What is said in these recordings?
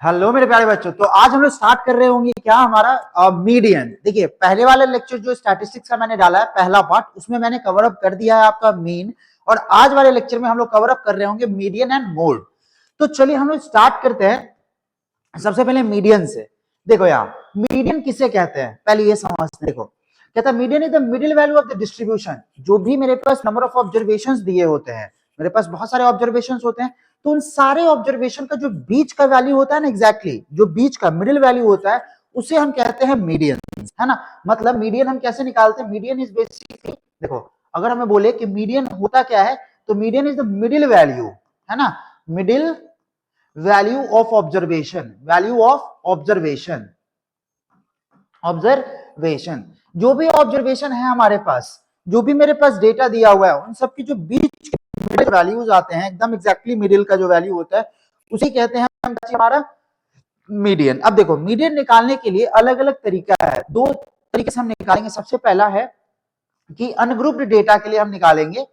Hello मेरे प्यारे बच्चों। तो आज हम लोग स्टार्ट कर रहे होंगे क्या हमारा मीडियन। देखिए पहले वाले लेक्चर जो स्टैटिस्टिक्स का मैंने डाला है पहला पार्ट, उसमें मैंने कवर अप कर दिया है आपका मीन, और आज वाले लेक्चर में हम लोग कवर अप कर रहे होंगे मीडियन एंड मोड। तो चलिए हम लोग स्टार्ट करते हैं सबसे पहले मीडियन से। देखो यहाँ मीडियन किसे कहते हैं पहले ये समझते। देखो कहता है median is the middle value of the distribution. जो भी मेरे पास नंबर ऑफ ऑब्जर्वेशंस दिए होते हैं, मेरे पास बहुत सारे ऑब्जर्वेशंस होते हैं, तो उन सारे ऑब्जर्वेशन का जो बीच का वैल्यू होता है ना, एग्जैक्टली जो बीच का मिडिल वैल्यू होता है उसे हम कहते हैं मीडियन, है ना। मतलब मीडियन हम कैसे निकालते हैं? मीडियन इज बेसिकली, देखो अगर हमें बोले कि मीडियन होता क्या है, तो median is the middle value, है ना, middle value of observation, value of observation, observation. जो भी ऑब्जर्वेशन है हमारे पास, जो भी मेरे पास डेटा दिया हुआ है, उन सबकी जो बीच मिडिल वैल्यूज आते हैं, एकदम एग्जैक्टली मिडिल का जो वैल्यू होता है उसे कहते हैं हमारा मीडियन। अब देखो मीडियन निकालने के लिए अलग अलग तरीका है, दो तरीके से हम निकालेंगे। सबसे पहला है कि अनग्रुप्ड डेटा के लिए हम निकालेंगे,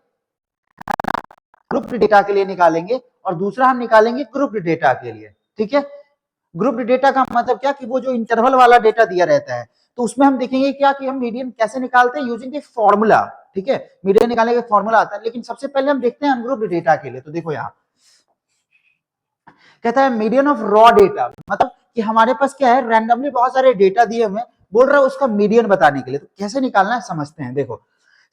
ग्रुप्ड डेटा के लिए निकालेंगे, और दूसरा हम निकालेंगे ग्रुप्ड डेटा के लिए। ठीक है, ग्रुप्ड डेटा का मतलब क्या कि वो जो इंटरवल वाला डेटा दिया रहता है, तो उसमें हम देखेंगे क्या कि हम मीडियन कैसे निकालते हैं यूजिंग ए फॉर्मूला। ठीक है, मीडियन निकालने का फॉर्मूला आता है, लेकिन सबसे पहले हम देखते हैं अनग्रुप्ड डेटा के लिए। तो देखो यहाँ कहता है मीडियन ऑफ रॉ डेटा, मतलब कि हमारे पास क्या है, रैंडमली बहुत सारे डेटा दिए हमें, बोल रहा है उसका मीडियन बताने के लिए। तो कैसे निकालना है समझते हैं। देखो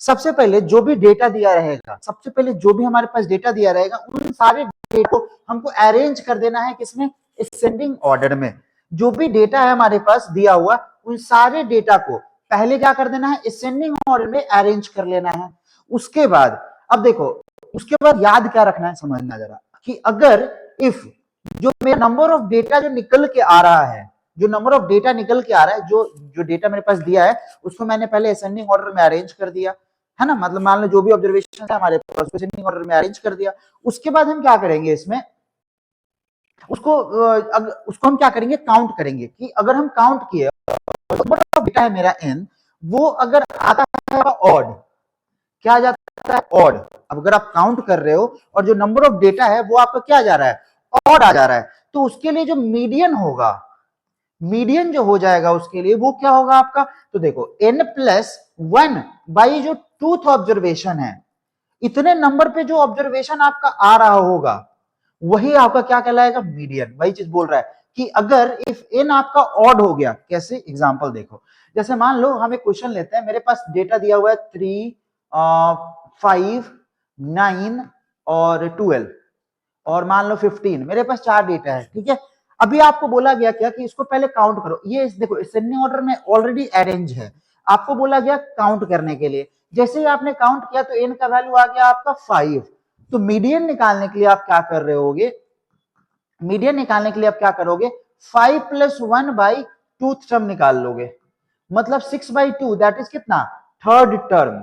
सबसे पहले जो भी डेटा दिया रहेगा, सबसे पहले जो भी हमारे पास डेटा दिया रहेगा, उन सारे डेटा को हमको अरेंज कर देना है किसमें, असेंडिंग ऑर्डर में। जो भी डेटा है हमारे पास दिया हुआ, उन सारे डेटा को पहले क्या कर देना है, असेंडिंग ऑर्डर में अरेंज कर लेना है। उसके बाद अब देखो, उसके बाद याद क्या रखना है समझना जरा, कि अगर इफ जो मेरा नंबर ऑफ डेटा जो निकल के आ रहा है, जो नंबर ऑफ डेटा निकल के आ रहा है, जो जो डेटा मेरे पास दिया है उसको मैंने पहले असेंडिंग ऑर्डर में अरेंज कर दिया, है ना। मतलब मान लो जो भी ऑब्जर्वेशन है हमारे पास असेंडिंग ऑर्डर में अरेंज कर दिया। उसके बाद हम क्या करेंगे इसमें, उसको हम क्या करेंगे, काउंट करेंगे। कि अगर हम काउंट किए नंबर ऑफ डेटा है मेरा n, वो अगर आता है ऑड, क्या आ जाता है, ऑड। अब अगर आप काउंट कर रहे हो और जो नंबर ऑफ डेटा है वो आपका क्या जा रहा है, ऑड आ जा रहा है, तो उसके लिए जो मीडियन होगा, मीडियन जो हो जाएगा उसके लिए वो क्या होगा आपका, तो देखो n+1 बाई जो टूथ ऑब्जर्वेशन है, इतने नंबर पे जो ऑब्जर्वेशन आपका आ रहा होगा वही आपका क्या कहलाएगा, मीडियन। वही चीज बोल रहा है कि अगर इफ n आपका ऑड हो गया, कैसे एग्जांपल देखो, जैसे मान लो हम एक क्वेश्चन लेते हैं, मेरे पास डेटा दिया हुआ है 3, 5, 9 और 12, और मान लो 15, मेरे पास 4 डेटा है। ठीक है, अभी आपको बोला गया क्या कि इसको पहले काउंट करो। ये देखो असेंडिंग ऑर्डर में ऑलरेडी अरेंज है, आपको बोला गया काउंट करने के लिए। जैसे ही आपने काउंट किया तो n का वैल्यू आ गया आपका 5। तो मीडियन निकालने के लिए आप क्या कर रहे होगे, मीडियन निकालने के लिए आप क्या करोगे, 5+1 बाई टूथ टर्म निकाल लोगे, मतलब 6/2, दैट इज कितना, थर्ड टर्म।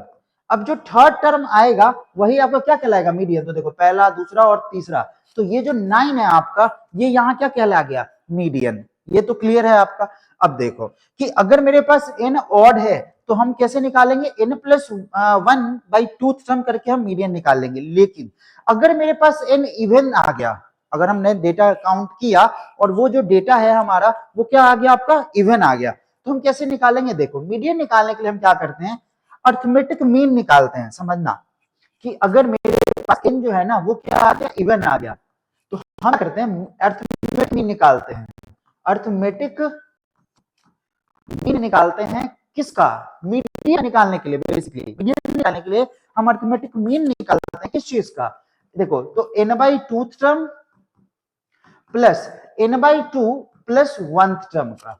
अब जो थर्ड टर्म आएगा वही आपका क्या कहलाएगा, मीडियन। तो देखो पहला, दूसरा और तीसरा, तो ये जो 9 है आपका, ये यहाँ क्या कहला गया, मीडियन। ये तो क्लियर है आपका। अब देखो कि अगर मेरे पास n ऑड है तो हम कैसे निकालेंगे, n+1 बाई टूथ टर्म करके हम मीडियन निकाल लेंगे। लेकिन अगर मेरे पास n इवन आ गया, अगर हमने डेटा काउंट किया और वो जो डेटा है हमारा वो क्या आ गया आपका, इवन आ गया, तो हम कैसे निकालेंगे। देखो मीडियन निकालने के लिए हम क्या करते हैं, अर्थमेटिक मीन निकालते हैं। समझना कि अगर मेरे पास n जो है ना वो क्या आ गया, इवन आ गया, तो हम करते हैं अर्थमेटिक मीन निकालते हैं। अर्थमेटिक मीन निकालते हैं किसका, मीडियन निकालने के लिए। बेसिकली मीडियन निकालने के लिए हम अर्थमेटिक मीन निकालते हैं किस चीज का, देखो तो n/2 term plus n/2 plus 1 term का,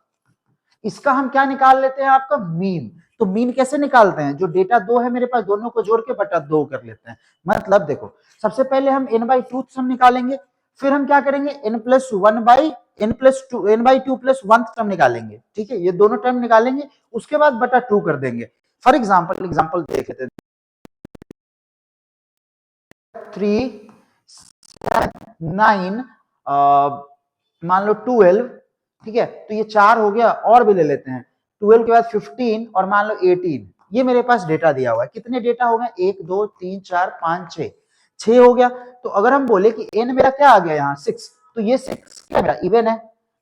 इसका हम क्या निकाल लेते हैं, आपका मीन। तो मीन कैसे निकालते हैं, जो डेटा दो है मेरे पास दोनों को जोड़ के बटा 2 कर लेते हैं। मतलब देखो सबसे पहले हम n/2 टर्म निकालेंगे, फिर हम क्या करेंगे, n+2 प्लस 1 टर्म निकालेंगे। ठीक है, ये दोनों टर्म निकालेंगे, उसके बाद बटा 2 कर देंगे। फॉर एग्जाम्पल देख लेते हैं, 3, 9, मान लो 12। ठीक है, तो ये 4 हो गया, और भी ले लेते हैं, 12 के बाद 15 और मान लो 18। ये मेरे पास डेटा दिया हुआ है, कितने डेटा हो गए, 1 2 3 4 5 6, 6 हो गया। तो अगर हम बोले कि n मेरा क्या आ गया यहाँ 6, तो ये 6 क्या मेरा इवन है,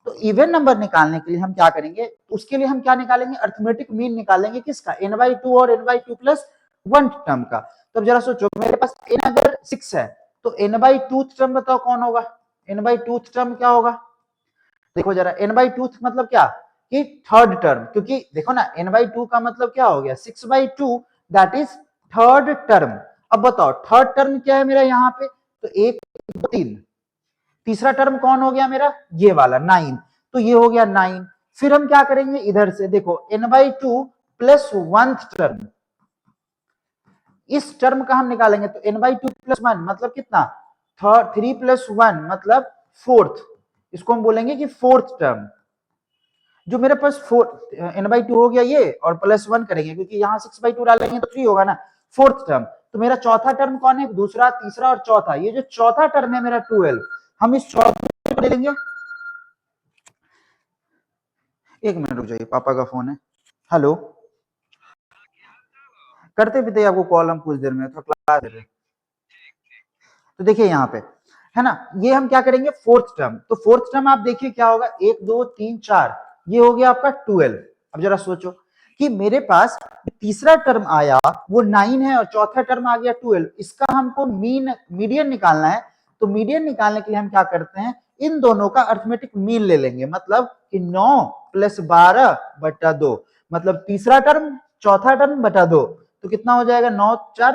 तो इवन नंबर निकालने के लिए हम क्या करेंगे, उसके लिए हम क्या निकालेंगे, अर्थमेटिक मीन निकालेंगे किसका, n/2 और n/2 प्लस 1 टर्म का। तो जरा सोचो मेरे पास n अगर 6 है तो n/2 टर्म बताओ कौन होगा, n/2 टर्म क्या होगा, देखो जरा n/2 मतलब क्या कि थर्ड टर्म, क्योंकि देखो ना n/2 का मतलब क्या हो गया 6/2 दैट इज थर्ड टर्म। अब बताओ थर्ड टर्म क्या है मेरा यहाँ पे, तो 1 2 3, तीसरा टर्म कौन हो गया मेरा, ये वाला 9, तो ये हो गया 9। फिर हम क्या करेंगे इधर से देखो n/2 प्लस 1 टर्म, इस टर्म का हम निकालेंगे तो n/2 प्लस 1 मतलब कितना, 3 प्लस 1 मतलब फोर्थ, इसको हम बोलेंगे कि फोर्थ टर्म। जो मेरे पास n/2 हो गया ये, और प्लस 1 करेंगे क्योंकि यहाँ 6/2 डालेंगे तो 3 होगा ना, फोर्थ टर्म। तो मेरा चौथा टर्म कौन है, दूसरा तीसरा और चौथा, ये जो चौथा टर्म है मेरा 12, हम इस चौथे को ले लेंगे। एक मिनट रुक जाइए, पापा का फोन है। हेलो, करते भी थे आपको कॉल हम कुछ देर में, तो क्लास दे रहे। तो देखिए यहाँ पे है ना, ये हम क्या करेंगे फोर्थ टर्म, तो फोर्थ टर्म आप देखिए क्या होगा, 1 2 3 4, ये हो गया आपका 12। अब जरा सोचो कि मेरे पास तीसरा टर्म आया वो 9 है और चौथा टर्म आ गया 12, इसका हमको मीडियन निकालना है। तो मीडियन निकालने के लिए हम क्या करते हैं, इन दोनों का अर्थमेटिक मीन ले लेंगे, मतलब कि 9 प्लस 12/2, मतलब तीसरा टर्म चौथा टर्म बटा 2, तो कितना हो जाएगा 9 4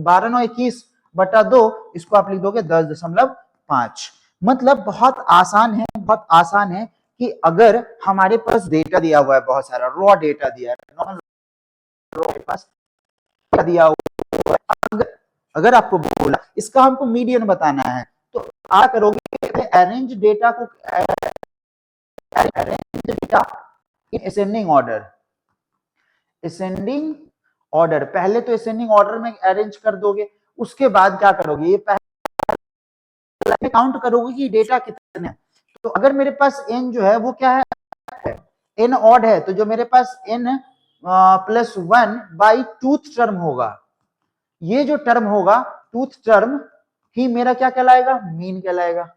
12 9 21/2, इसको आप लिख दोगे 10.5। मतलब बहुत आसान है, बहुत आसान है कि अगर हमारे पास डेटा दिया हुआ है, बहुत सारा रॉ डेटा दिया है, रॉ पास दिया हुआ है, अगर आपको बोला इसका हमको मीडियन बताना है, तो क्या करोगे, अरेंज डेटा को, arrange data in ascending order, ascending order, पहले तो असेंडिंग ऑर्डर में अरेंज कर दोगे, उसके बाद क्या करोगे, ये पहले काउंट करोगे कि डेटा कितने हैं। तो अगर मेरे पास n जो है वो क्या है, n ऑड है, तो जो मेरे पास n प्लस 1/2 टर्म होगा, ये जो टर्म होगा टूथ टर्म ही मेरा क्या कहलाएगा, मीन कहलाएगा,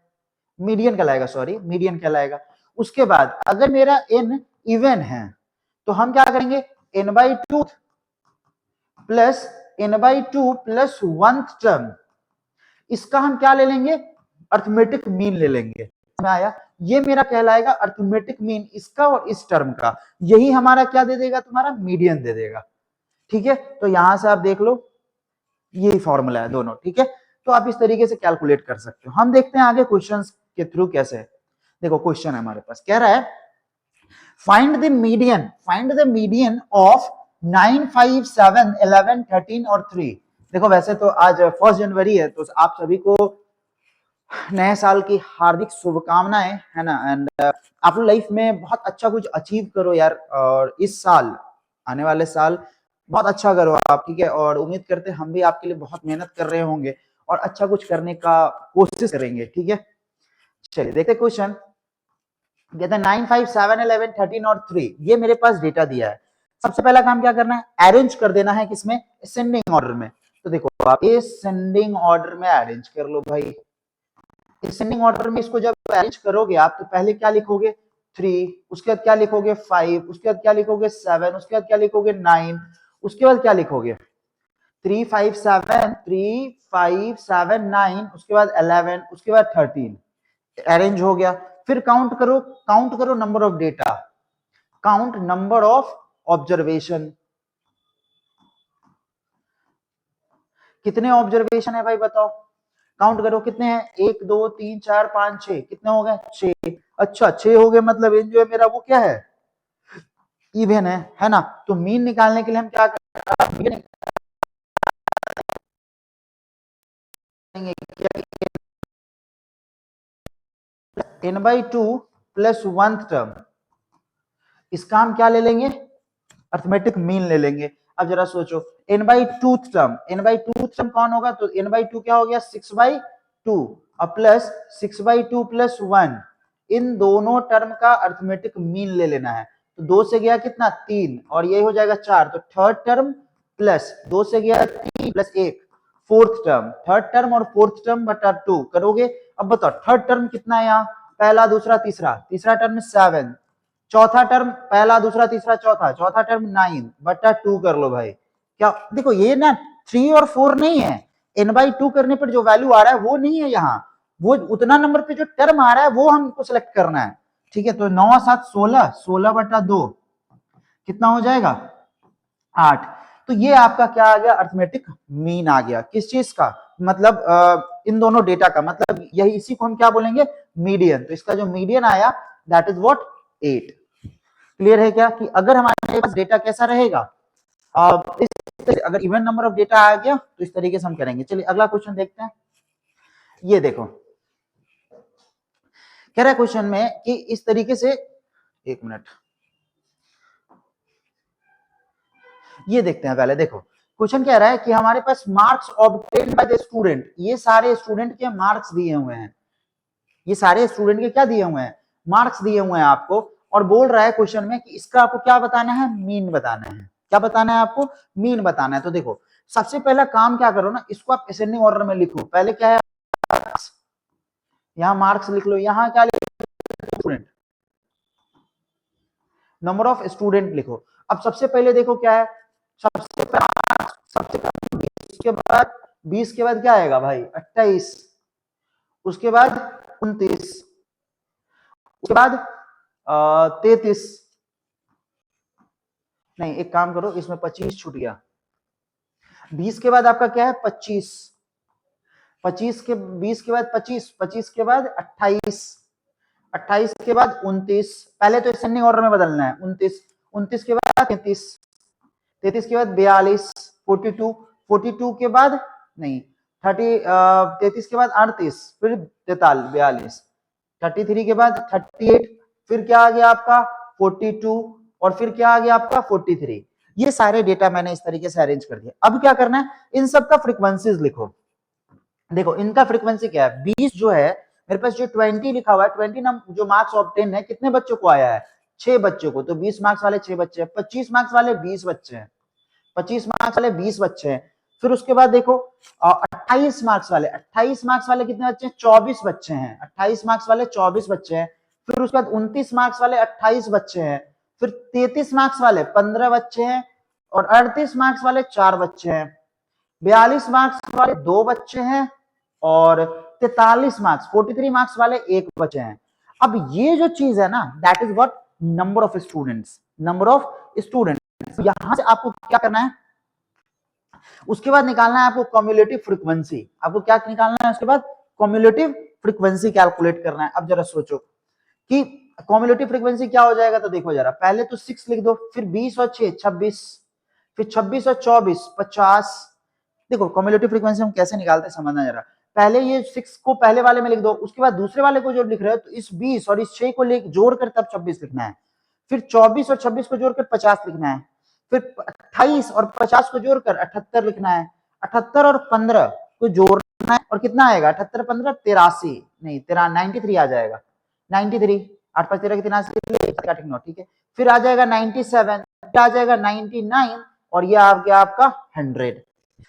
मीडियन कहलाएगा, सॉरी मीडियन कहलाएगा। उसके बाद अगर मेरा n इवन है तो हम क्या करेंगे, n/2 plus n/2 plus 1 term, इसका हम क्या ले लेंगे, अर्थमेटिक मीन ले लेंगे। आया, ये मेरा कहलाएगा अर्थमेटिक मीन, इसका और इस टर्म का, यही हमारा क्या दे देगा, तुम्हारा मीडियन दे देगा। ठीक है, तो यहां से आप देख लो यही फॉर्मूला है दोनों। ठीक है, तो आप इस तरीके से कैलकुलेट कर सकते हो। हम देखते हैं आगे क्वेश्चंस के थ्रू कैसे है। देखो क्वेश्चन है हमारे पास, कह रहा है फाइंड द मीडियन ऑफ 9 5 7 11 13 और 3। देखो वैसे तो आज 1 जनवरी है, तो आप सभी को नए साल की हार्दिक शुभकामनाएं, है ना। एंड आप लोग लाइफ में बहुत अच्छा कुछ अचीव करो यार, और इस साल, आने वाले साल बहुत अच्छा करो आप। ठीक है, और उम्मीद करते हैं हम भी आपके लिए बहुत मेहनत कर रहे होंगे और अच्छा कुछ करने का कोशिश करेंगे। ठीक है, चलिए देखते क्वेश्चन। कहते हैं 9 5 7 11 13 और 3, ये मेरे पास डेटा दिया है। सबसे पहला काम क्या करना है, अरेंज कर देना है किसमें, असेंडिंग ऑर्डर में। तो देखो आप असेंडिंग ऑर्डर में अरेंज कर लो भाई। असेंडिंग ऑर्डर में इसको जब अरेंज करोगे आप, तो पहले क्या लिखोगे 3, उसके बाद क्या लिखोगे 5, उसके बाद क्या लिखोगे 7, उसके बाद क्या लिखोगे 9, उसके बाद क्या लिखोगे 3 5 7 3 5 7 9, उसके बाद 11, उसके बाद 13, अरेंज हो गया। फिर काउंट करो number of data, count number of observation, कितने ऑब्जर्वेशन है भाई बताओ, काउंट करो कितने हैं, 1 2 3 4 5 6, कितने हो गए 6। अच्छा 6 हो गए, मतलब एन जो है मेरा वो क्या है, इवन है ना। तो मीन निकालने के लिए हम क्या करेंगे, n/2 प्लस 1 टर्म, इसका हम क्या ले लेंगे, अर्थमेटिक मीन ले लेंगे। अब जरा सोचो n/2 टर्म, n/2 टर्म कौन होगा, तो n/2 क्या हो गया 6/2, और प्लस 6/2 प्लस 1, इन दोनों टर्म का अर्थमेटिक मीन ले लेना है। तो 2 से गया कितना 3, और ये हो जाएगा 4, तो थर्ड टर्म प्लस 2 से गया 3 plus 1, fourth term, third term और फोर्थ टर्म बटा 2 करोगे। अब बताओ थर्ड टर्म कितना है यहाँ, पहला दूसरा तीसरा, तीसरा टर्म 7, चौथा टर्म पहला दूसरा तीसरा चौथा, चौथा टर्म 9 बटा 2 कर लो भाई। क्या देखो ये ना 3 और 4 नहीं है, n/2 करने पर जो वैल्यू आ रहा है वो नहीं है यहाँ, वो उतना नंबर पे जो टर्म आ रहा है वो हमको सिलेक्ट करना है। ठीक है, तो 9 7 16, 16 बटा 2 कितना हो जाएगा 8। तो ये आपका क्या आ गया, अर्थमेटिक मीन आ गया। किस चीज का, मतलब इन दोनों डेटा का, मतलब यही इसी को हम क्या बोलेंगे, मीडियन। तो इसका जो मीडियन आया दैट इज व्हाट 8। क्लियर है क्या कि अगर हमारे पास डेटा कैसा रहेगा, अगर इवन नंबर ऑफ डेटा आ गया तो इस तरीके से हम करेंगे। चलिए अगला क्वेश्चन देखते हैं। ये देखो कह रहा है क्वेश्चन में कि इस तरीके से, एक मिनट ये देखते हैं पहले। देखो क्वेश्चन कह रहा है कि हमारे पास marks obtained by the student, ये सारे स्टूडेंट के मार्क्स दिए हुए हैं, ये सारे स्टूडेंट के क्या दिए हुए हैं, मार्क्स दिए हुए हैं आपको, और बोल रहा है क्वेश्चन में कि इसका आपको क्या बताना है, मीन बताना है। क्या बताना है आपको, मीन बताना है। तो देखो सबसे पहला काम क्या करो ना, इसको आप असेंडिंग ऑर्डर में लिखो। पहले क्या है, यहां मार्क्स लिख लो, यहां क्या लिखो, स्टूडेंट, नंबर ऑफ स्टूडेंट लिखो। अब सबसे पहले देखो क्या है, सबसे पहले 20 के बाद, 20 के बाद क्या आएगा भाई 28, उसके बाद 29, उसके बाद 33, नहीं एक काम करो इसमें 25 छूट गया, 20 के बाद आपका क्या है 25, 25 के 20 के बाद 25, 25 के बाद 28, 28 के बाद 29, पहले तो असेंडिंग ऑर्डर में बदलना है, 29, 29 के बाद 33, 33 के बाद 42, 42, 42 के बाद नहीं 30, 33 के बाद 38, फिर 43, 33 के बाद 38, फिर क्या आ गया आपका 42, और फिर क्या आ गया आपका 43। ये सारे डेटा मैंने इस तरीके से अरेंज कर दिया। अब क्या करना है, इन सब का फ्रीक्वेंसीज लिखो। देखो इनका फ्रीक्वेंसी क्या है, 20 जो है मेरे पास, जो 20 लिखा हुआ है, 20 जो मार्क्स ऑब्टेन है कितने बच्चों को आया है, 6 बच्चों को, तो 20 मार्क्स वाले 6 बच्चे हैं, 25 मार्क्स वाले 20 बच्चे हैं, 25 मार्क्स वाले 20 बच्चे हैं। फिर उसके बाद देखो 28 मार्क्स वाले, 28 मार्क्स वाले कितने बच्चे हैं, 24 बच्चे हैं, 28 मार्क्स वाले 24 बच्चे हैं। फिर उसके बाद 29 मार्क्स वाले 28 बच्चे हैं, फिर 33 मार्क्स वाले 15 बच्चे हैं, और 38 मार्क्स वाले 4 बच्चे हैं, 42 मार्क्स वाले 2 बच्चे हैं, और 43 मार्क्स 43 मार्क्स वाले 1 बच्चे हैं। अब ये जो चीज है ना that is what number of students, number of students. यहां से आपको क्या करना है, उसके बाद निकालना है आपको कम्युलेटिव फ्रीक्वेंसी। आपको क्या निकालना है उसके बाद, कम्युलेटिव फ्रीक्वेंसी कैलकुलेट करना है। अब जरा सोचो कि कम्युलेटिव फ्रीक्वेंसी क्या हो जाएगा, तो देखो जरा, पहले तो 6 लिख दो, फिर 20 और 6 26, फिर 26 और 24 50। देखो कम्युलेटिव फ्रीक्वेंसी हम कैसे निकालते हैं समझना जरा। पहले ये 6 को पहले वाले में लिख दो, उसके बाद दूसरे वाले को जो लिख रहे हो तो इस 20 और इस 6 को जोड़कर तब 26 लिखना है, फिर 24 और 26 को जोड़कर 50 लिखना है, फिर 28 और 50 को जोड़कर 78 लिखना है, 78 और 15 को जोड़ना है, और कितना आएगा 78 15 83, नहीं 93 आ जाएगा, 93, 8 5 13 83, ठीक है। फिर आ जाएगा 97, आ जाएगा 99, और ये आ गया आपका 100।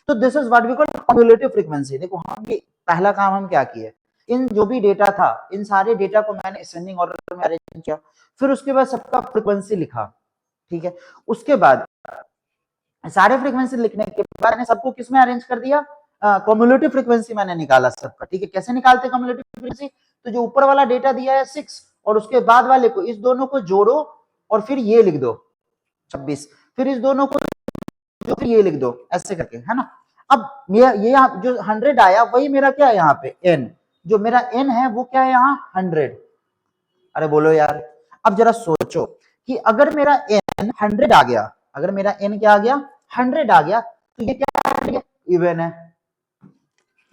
तो this is what we call cumulative frequency. देखो हम पहला काम हम क्या किए, इन जो भी डेटा था इन सारे डेटा को मैंने असेंडिंग ऑर्डर में अरेंज किया, फिर उसके बाद सबका फ्रीक्वेंसी लिखा, ठीक है। उसके बाद सारे फ्रीक्वेंसी लिखने के बाद मैंने सबको किसमें अरेंज कर दिया, कम्युलेटिव फ्रीक्वेंसी मैंने निकाला सबका, ठीक है। कैसे निकालते हैं कम्युलेटिव फ्रीक्वेंसी, तो जो ऊपर वाला डेटा दिया है 6 और उसके बाद वाले को, इस दोनों को जोड़ो और फिर ये लिख दो 26, फिर इस दोनों को जो, फिर ये लिख दो, ऐसे करके, है ना। अब ये जो 100 आया वही मेरा क्या है यहाँ पे n, जो मेरा n है वो क्या है यहाँ 100। अरे बोलो यार, अब जरा सोचो कि अगर मेरा n 100 आ गया, अगर मेरा n क्या आ गया 100 आ गया, तो ये क्या है, इवन है,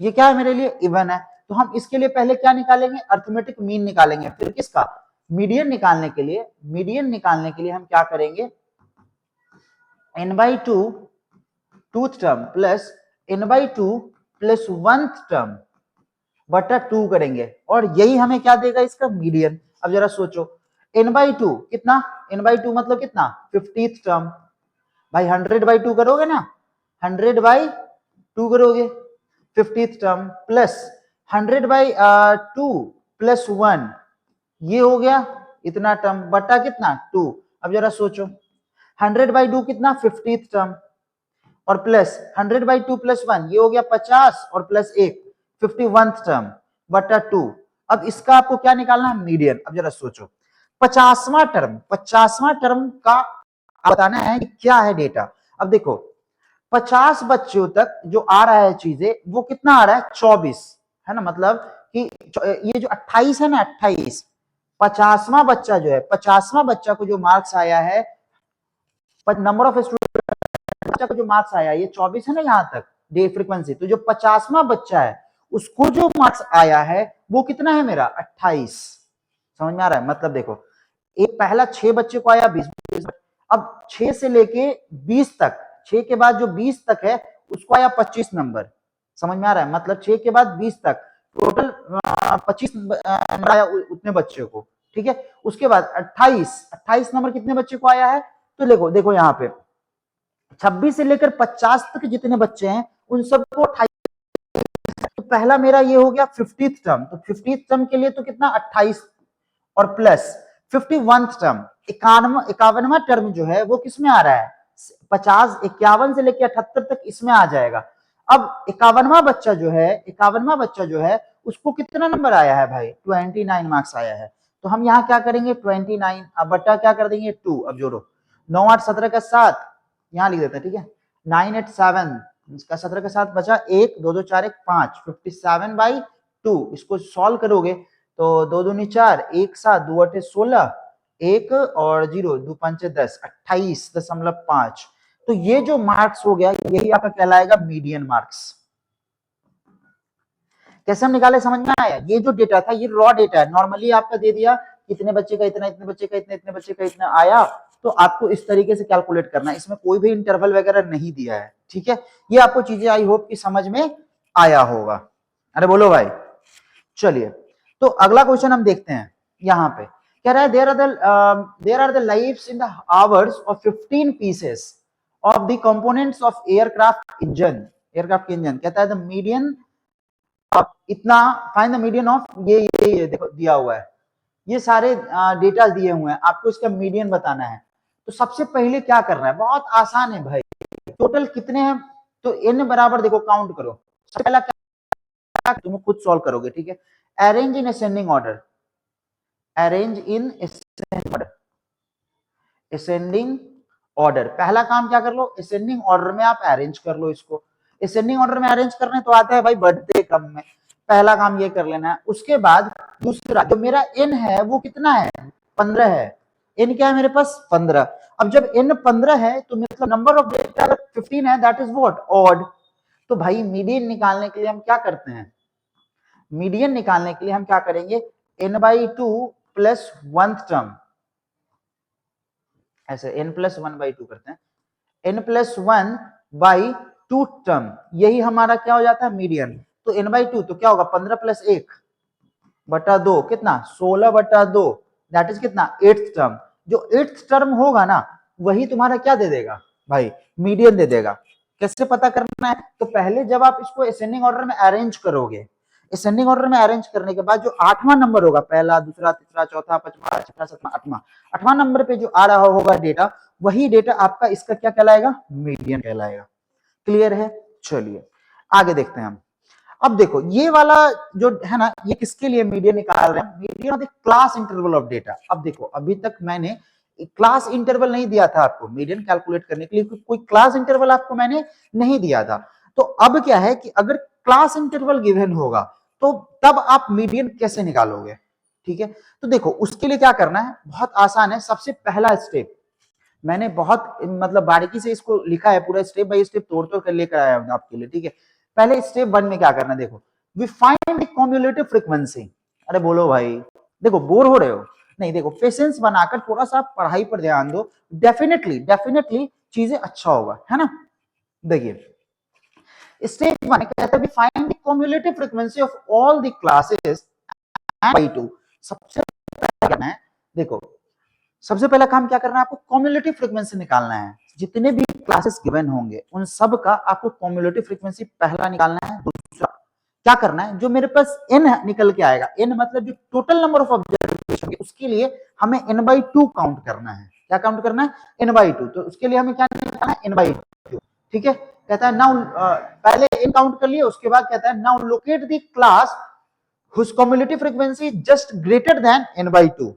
ये क्या है मेरे लिए इवन है। तो हम इसके लिए पहले क्या निकालेंगे, अर्थमेटिक मीन निकालेंगे। फिर किसका, मीडियन निकालने के लिए, मीडियन निकालने के लिए हम क्या करेंगे, n/2 tooth term plus n/2 plus 1th term बटा 2 करेंगे, और यही हमें क्या देगा, इसका मीडियन। अब जरा सोचो n/2 कितना, n/2 मतलब कितना 50th टर्म, भाई 100/2 करोगे ना, 100/2 करोगे 50th टर्म, प्लस 100/2 प्लस 1, ये हो गया इतना टर्म बटा कितना 2। अब जरा सोचो 100/2 कितना 50th टर्म और प्लस 100/2 प्लस 1 ये हो गया 50 और प्लस 1 51th टर्म बटा 2। अब इसका आपको क्या निकालना है मीडियन। अब जरा सोचो 50वां टर्म का बताना है कि क्या है डेटा। अब देखो 50 बच्चों तक जो आ रहा है चीजें वो कितना आ रहा है 24 है ना, मतलब कि ये जो 28 है ना 28 50वां बच्चा जो है 50वां बच्चा को जो मार्क्स आया है नंबर ऑफ स्टूडेंट बच्चा को जो मार्क्स आया ये 24 है ना यहाँ तक डे फ्रीक्वेंसी, तो जो 50वां बच्चा है उसको जो मार्क्स आया है वो कितना है मेरा 28। समझ में आ रहा है, मतलब देखो एक पहला 6 बच्चे को आया 20, अब 6 से लेके 20 तक 6 के बाद जो 20 तक है उसको आया 25 नंबर। समझ में आ रहा है, मतलब 6 के बाद 20 तक टोटल 25 नंबर आया उतने बच्चे को, ठीक है। उसके बाद 28 नंबर कितने बच्चे को आया है, तो देखो देखो यहाँ पे 26 से लेकर 50 तक जितने बच्चे हैं उन सबको 28। तो पहला मेरा ये हो गया 50th टर्म, तो 50th टर्म के लिए तो कितना 28 और प्लस 51th टर्म 51वां टर्म जो है वो किसमें आ रहा है 51 से लेकर 78 तक इसमें आ जाएगा। अब 51वां बच्चा जो है उसको कितना नंबर आया है भाई 29 मार्क्स आया है। तो हम यहाँ क्या करेंगे 29 अब बट्टा क्या कर देंगे 2। अब जोड़ो 9 8 17 का 7 यहाँ लिख देते हैं, ठीक है 9 8 7 इसका 17 का 7 बचा 1 2 2 4 1 5 57/2। इसको सॉल्व करोगे तो 2 दूनी 4 1 7 2 8 16 1 और 0 2 5 10 28.5। तो ये जो मार्क्स हो गया यही आपका कहलाएगा मीडियन मार्क्स। कैसे हम निकाले समझ में आया। ये जो डेटा था ये रॉ डेटा है, नॉर्मली आपका दे दिया कितने बच्चे का इतना, इतने बच्चे का इतने, इतने बच्चे का इतना आया, तो आपको इस तरीके से कैलकुलेट करना है, इसमें कोई भी इंटरवल वगैरह नहीं दिया है, ठीक है। ये आपको चीजें आई होप कि समझ में आया होगा। अरे बोलो भाई। चलिए तो अगला क्वेश्चन हम देखते हैं। यहाँ पे कह रहा है there are the lives in the hours of 15 pieces of the components of aircraft engine कहता है द मीडियन आप इतना फाइंड द मीडियन ऑफ ये देखो दिया हुआ है, ये सारे डेटा दिए हुए हैं, आपको इसका मीडियन बताना है। तो सबसे पहले क्या करना है, बहुत आसान है भाई, टोटल कितने हैं तो n बराबर देखो काउंट करो। सबसे पहला क्या तुम खुद सॉल्व करोगे, ठीक है। Arrange in ascending order, ascending order पहला काम क्या कर लो असेंडिंग ऑर्डर में आप अरेंज कर लो इसको। असेंडिंग ऑर्डर में अरेंज करने तो आता है भाई बढ़ते क्रम में, पहला काम ये कर लेना है। उसके बाद दूसरा जो मेरा n है वो कितना है 15 है, n क्या है मेरे पास 15। अब जब n 15 है तो मतलब नंबर ऑफ डेटा 15 है, दैट इज व्हाट ऑड। तो भाई मीडियन निकालने के लिए हम क्या करते हैं, मीडियन निकालने के लिए हम क्या करेंगे n/2 प्लस 1th टर्म, ऐसे n+1/2 करते हैं, n+1/2 टर्म, यही हमारा क्या हो जाता है मीडियन। तो n/2 तो क्या होगा 15 + 1/2 कितना 16/2, दैट इज कितना 8th टर्म। जो 8th टर्म होगा ना वही तुम्हारा क्या दे देगा भाई मीडियन दे देगा। कैसे पता करना है, तो पहले जब आप इसको असेंडिंग ऑर्डर में अरेंज करोगे, असेंडिंग ऑर्डर में अरेंज करने के बाद जो 8वां नंबर होगा, पहला दूसरा तीसरा चौथा पांचवा छठा सातवां आठवां, 8वां नंबर पे जो आ रहा होगा डेटा वही डेटा आपका इसका क्या कहलाएगा मीडियन कहलाएगा। क्लियर है, चलिए आगे देखते हैं हम। अब देखो ये वाला जो है ना ये किसके लिए मीडियन निकाल रहे हैं, median of the class interval of data. अब देखो अभी तक मैंने क्लास इंटरवल नहीं दिया था आपको मीडियन कैलकुलेट करने के लिए, कोई क्लास इंटरवल आपको मैंने नहीं दिया था। तो अब क्या है कि अगर क्लास इंटरवल गिवन होगा तो तब आप मीडियन कैसे निकालोगे, ठीक है। तो देखो उसके लिए क्या करना है बहुत आसान है। सबसे पहला स्टेप मैंने बहुत मतलब बारीकी से इसको लिखा है, पूरा स्टेप बाय स्टेप तोड़ तोड़ कर लेकर आया हूं आपके लिए, ठीक है। पहले स्टेप 1 में क्या करना है देखो, we find the cumulative frequency. अरे बोलो भाई, देखो बोर हो रहे हो नहीं, देखो पेशेंस बनाकर थोड़ा सा पढ़ाई पर ध्यान दो, डेफिनेटली चीजें अच्छा होगा, है ना। देखिए स्टेप 1 कहता है find the cumulative frequency of all the classes bye 2। सबसे पहले करना है देखो, सबसे पहला काम क्या करना है आपको क्युमुलेटिव फ्रीक्वेंसी निकालना है। जितने भी क्लासेस गिवन होंगे उन सब का आपको क्युमुलेटिव फ्रीक्वेंसी पहला निकालना है। दूसरा क्या करना है जो मेरे पास n निकल के आएगा, n मतलब जो total number of observation question उसके लिए हमें n/2 काउंट करना है। क्या काउंट करना है? n/2। तो उसके लिए हमें क्या निकालना है? n/2। ठीक है, कहता है नाउ पहले n काउंट कर लिए, उसके बाद कहता है now locate the class whose cumulative frequency is just greater than n/2।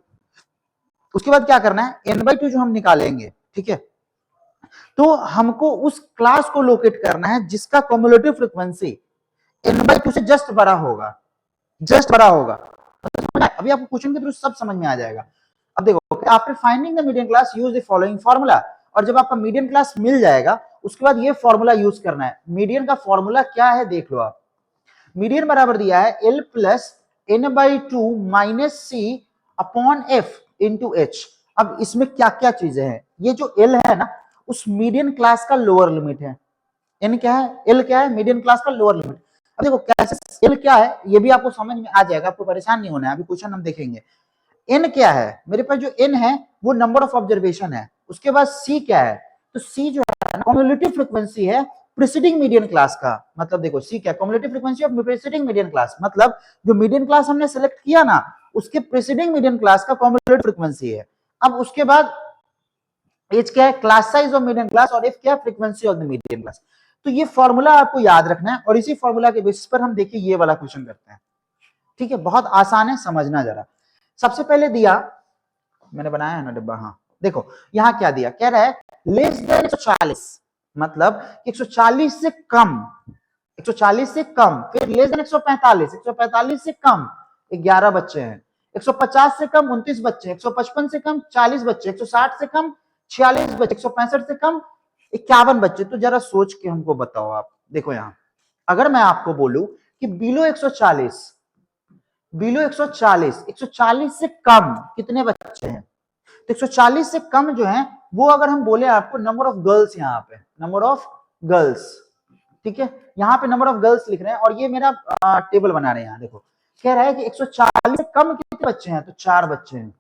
उसके बाद क्या करना है? n/2 जो हम निकालेंगे, ठीक है, तो हमको उस क्लास को लोकेट करना है जिसका कम्युलेटिव फ्रीक्वेंसी n/2 से जस्ट बड़ा होगा, जस्ट बड़ा होगा। अभी आपको क्वेश्चन के थ्रू सब समझ में आ जाएगा। अब देखो, after finding the median class use the following formula. और जब आपका मीडियन क्लास मिल जाएगा उसके बाद ये फॉर्मूला यूज करना है। मीडियन का फॉर्मूला क्या है देख लो आप। मीडियन बराबर दिया है L plus n/2 minus C upon F into H. अब इसमें क्या क्या चीजें हैं? ये जो L है ना, उस मीडियन क्लास का लोअर लिमिट है। n क्या है? L क्या है? मीडियन क्लास का लोअर लिमिट। अब देखो कैसे L क्या है ये भी आपको समझ में आ जाएगा, आपको परेशान नहीं होना है। अभी क्वेश्चन हम देखेंगे। n क्या है? मेरे पास जो n है वो नंबर ऑफ ऑब्जर्वेशन है। उसके बाद c क्या है? तो c जो है कम्युलेटिव फ्रीक्वेंसी है प्रीसीडिंग मीडियन क्लास का। मतलब देखो c क्या? Cumulative frequency of preceding median class, मतलब जो मीडियन क्लास हमने सेलेक्ट किया ना उसके प्रीसीडिंग मीडियन क्लास का कम्युलेटिव फ्रीक्वेंसी है। अब उसके बाद h क्या है? Class size of median class, और f क्या है? Frequency of the median class. तो ये फॉर्मूला आपको याद रखना है और इसी फॉर्मूला के बेसिस पर हम देखिए ये वाला क्वेश्चन करते हैं। ठीक है, बहुत आसान है, समझना जरा। सबसे पहले दिया, मैंने बनाया है ना डिब्बा, हाँ देखो यहां क्या दिया, कह रहा है लेस देन 140, मतलब 140 से कम, 140 से कम, फिर लेस देन 145, 145 से कम 11 बच्चे हैं, 150 से कम 29 बच्चे, 155 से कम 40 बच्चे, 160 से कम 46 बच्चे, 165 से कम 51 बच्चे। तो जरा सोच के हमको बताओ आप। देखो यहां अगर मैं आपको बोलूं कि बिलो 140, बिलो 140, 140 से कम कितने बच्चे हैं? तो 140 से कम जो है वो अगर हम बोले आपको नंबर ऑफ गर्ल्स, यहाँ पे नंबर ऑफ गर्ल्स, ठीक है, यहाँ पे नंबर ऑफ गर्ल्स लिख रहे हैं और ये मेरा टेबल बना रहे हैं। यहाँ देखो कह रहा है कि 140 से कम कितने बच्चे हैं? तो 4 बच्चे हैं।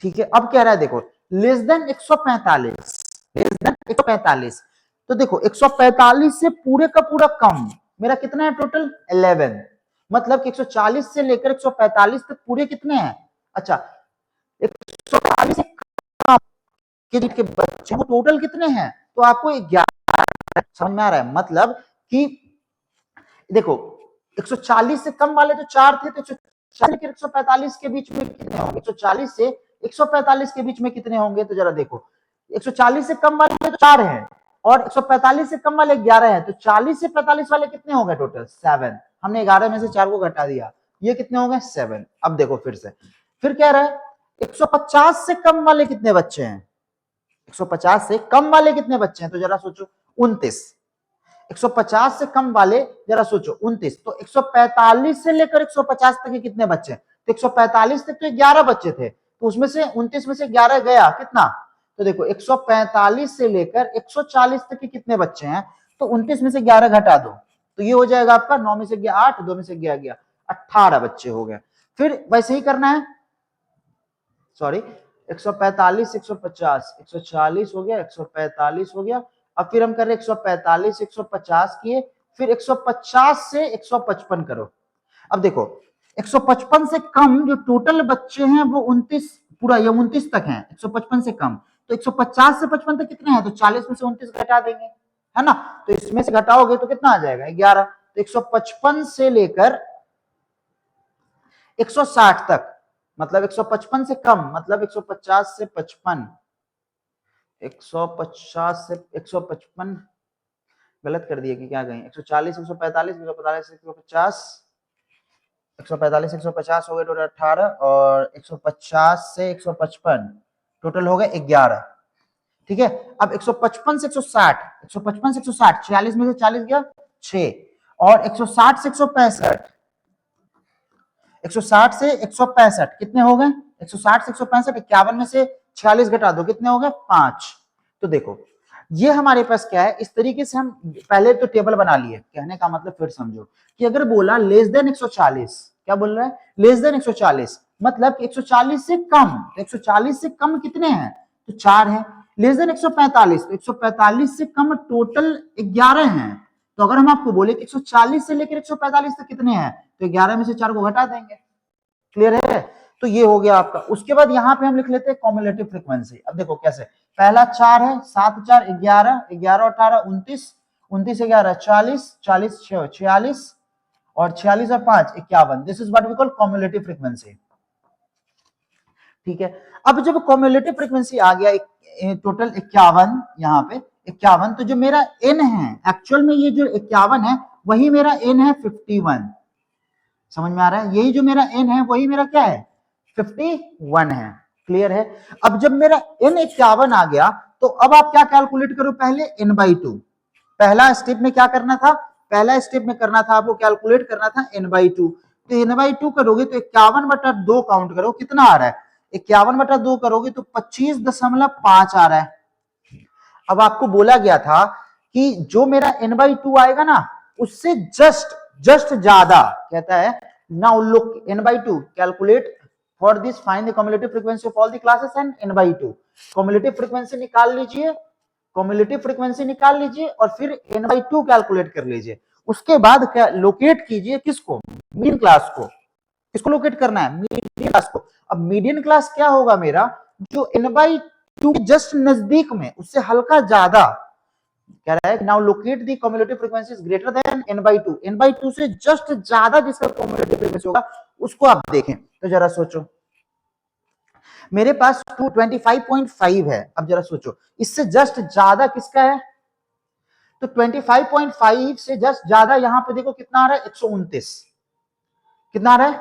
ठीक है, अब कह रहा है देखो लेस देन 145, लेस देन 145, तो देखो 145 से पूरे का पूरा कम मेरा कितना है? टोटल 11। मतलब कि 140 से लेकर 145 तक पूरे कितने हैं? अच्छा, 140 से कम के बच्चे वो टोटल कितने हैं? तो आपको 11 समझ में आ रहा है। मतलब कि देखो 140 से कम वाले तो 4 थे, तो 145 के बीच में कितने होंगे? 140 से 145 के बीच में कितने होंगे? तो जरा देखो 140 से कम वाले तो 4 हैं और 145 से कम वाले 11 हैं, तो 40 से 45 वाले कितने हो गए? टोटल 7। हमने 11 में से 4 को घटा दिया, ये कितने हो गए? 7। अब देखो फिर से, फिर कह रहा है 150 से कम वाले कितने बच्चे हैं? 150 से कम वाले कितने बच्चे हैं? तो जरा सोचो 29। 150 से कम वाले जरा सोचो 29, तो 145 से लेकर 150 तक के कितने बच्चे? तो 145 तक तो 11 बच्चे थे, तो उसमें से 29 में से 11 गया कितना? तो देखो 145 से लेकर 140 तक के कितने बच्चे हैं? तो 29 में से 11 घटा दो, तो ये हो जाएगा आपका 9 में से गया 8, 2 में से गया 18 बच्चे हो गए। फिर वैसे ही करना है, सॉरी 145, 150, 140 हो गया, 145 हो गया। अब फिर हम कर रहे 145, 150 किए, फिर 150 से 155 करो। अब देखो 155 से कम जो टोटल बच्चे हैं वो 29, पूरा ये 29 तक हैं, 155 से कम। तो 150 से 55 तक कितने हैं? तो 40 में से 29 घटा देंगे, है ना। तो इसमें से घटाओगे तो कितना आ जाएगा? 11। तो 155 से लेकर 160 तक, मतलब 155 से कम, मतलब 150 से 55, 150 से 155 गलत कर दिए कि क्या कहें? 140, 145, 145 से 150, 145 150 हो गए टोटल 18, और 150 से 155 टोटल हो गए 11। ठीक है, अब 155 से 160, 155 से 160, 46 में से 40 गया 6, और 160 से 165, 160 से 165 कितने हो गए? 160 से 165, 51 में से 46 घटा दो, कितने हो गए? 5। तो देखो ये हमारे पास क्या है, इस तरीके से हम पहले तो टेबल बना लिए। कहने का मतलब फिर समझो कि अगर बोला लेस देन 140, क्या बोल रहा है? लेस देन 140, मतलब 140 से कम, तो 140 से कम कितने हैं? तो 4 है। लेस देन 145, तो 145 से कम टोटल 11 हैं। तो अगर हम आपको बोले कि 140 से लेकर 145 तक कितने हैं, तो 11 में से 4 को घटा देंगे। क्लियर है? तो ये हो गया आपका। उसके बाद यहाँ पे हम लिख लेते हैं कॉम्युलेटिव फ्रीक्वेंसी। अब देखो कैसे, पहला 4 है, 7 4 11, 11 18 29, 29 11 40, 40 6 46 और 46 और 5 51। This is what we call cumulative frequency. ठीक है, अब जब कॉम्युलेटिव फ्रीक्वेंसी आ गया टोटल 51, यहाँ पे 51, तो जो मेरा एन है एक्चुअल में, ये जो 51 है वही मेरा एन है 51। समझ में आ रहा है? यही जो मेरा एन है वही मेरा क्या है 51 है। क्लियर है? अब जब मेरा एन 51 आ गया तो अब आप क्या कैलकुलेट करो, पहले एन बाई टू। पहला स्टेप में क्या करना था, पहला स्टेप में करना था आपको कैलकुलेट करना था एन बाई टू। तो एन बाई टू करोगे तो 51/2 काउंट करो कितना आ रहा है, 51/2 करोगे तो 25.5 आ रहा है। अब आपको बोला गया था कि जो मेरा एन बाई टू आएगा ना उससे जस्ट ज्यादा, कहता है now look N by two calculate for this find the cumulative frequency of all the classes and N by two. Cumulative frequency निकाल लीजिए, कम्युलेटिव फ्रीक्वेंसी निकाल लीजिए और फिर एन बाई टू कैलकुलेट कर लीजिए। उसके बाद क्या लोकेट कीजिए, किसको, मीडियन क्लास को। किसको लोकेट करना है, मीडियन क्लास को। अब मीडियन क्लास क्या होगा मेरा, जो एन बाई टू के जस्ट नजदीक में, उससे हल्का ज्यादा। कह रहा है now locate the cumulative frequency is greater then n by 2, n by 2 से जस्ट ज्यादा जिसका कम्युलेटिव फ्रीक्वेंसी होगा उसको आप देखें। तो जरा सोचो, मेरे पास 225.5 है। अब जरा सोचो इससे जस्ट ज्यादा किसका है, तो 25.5 से जस्ट ज्यादा यहां पे देखो कितना आ रहा है 129। कितना आ रहा है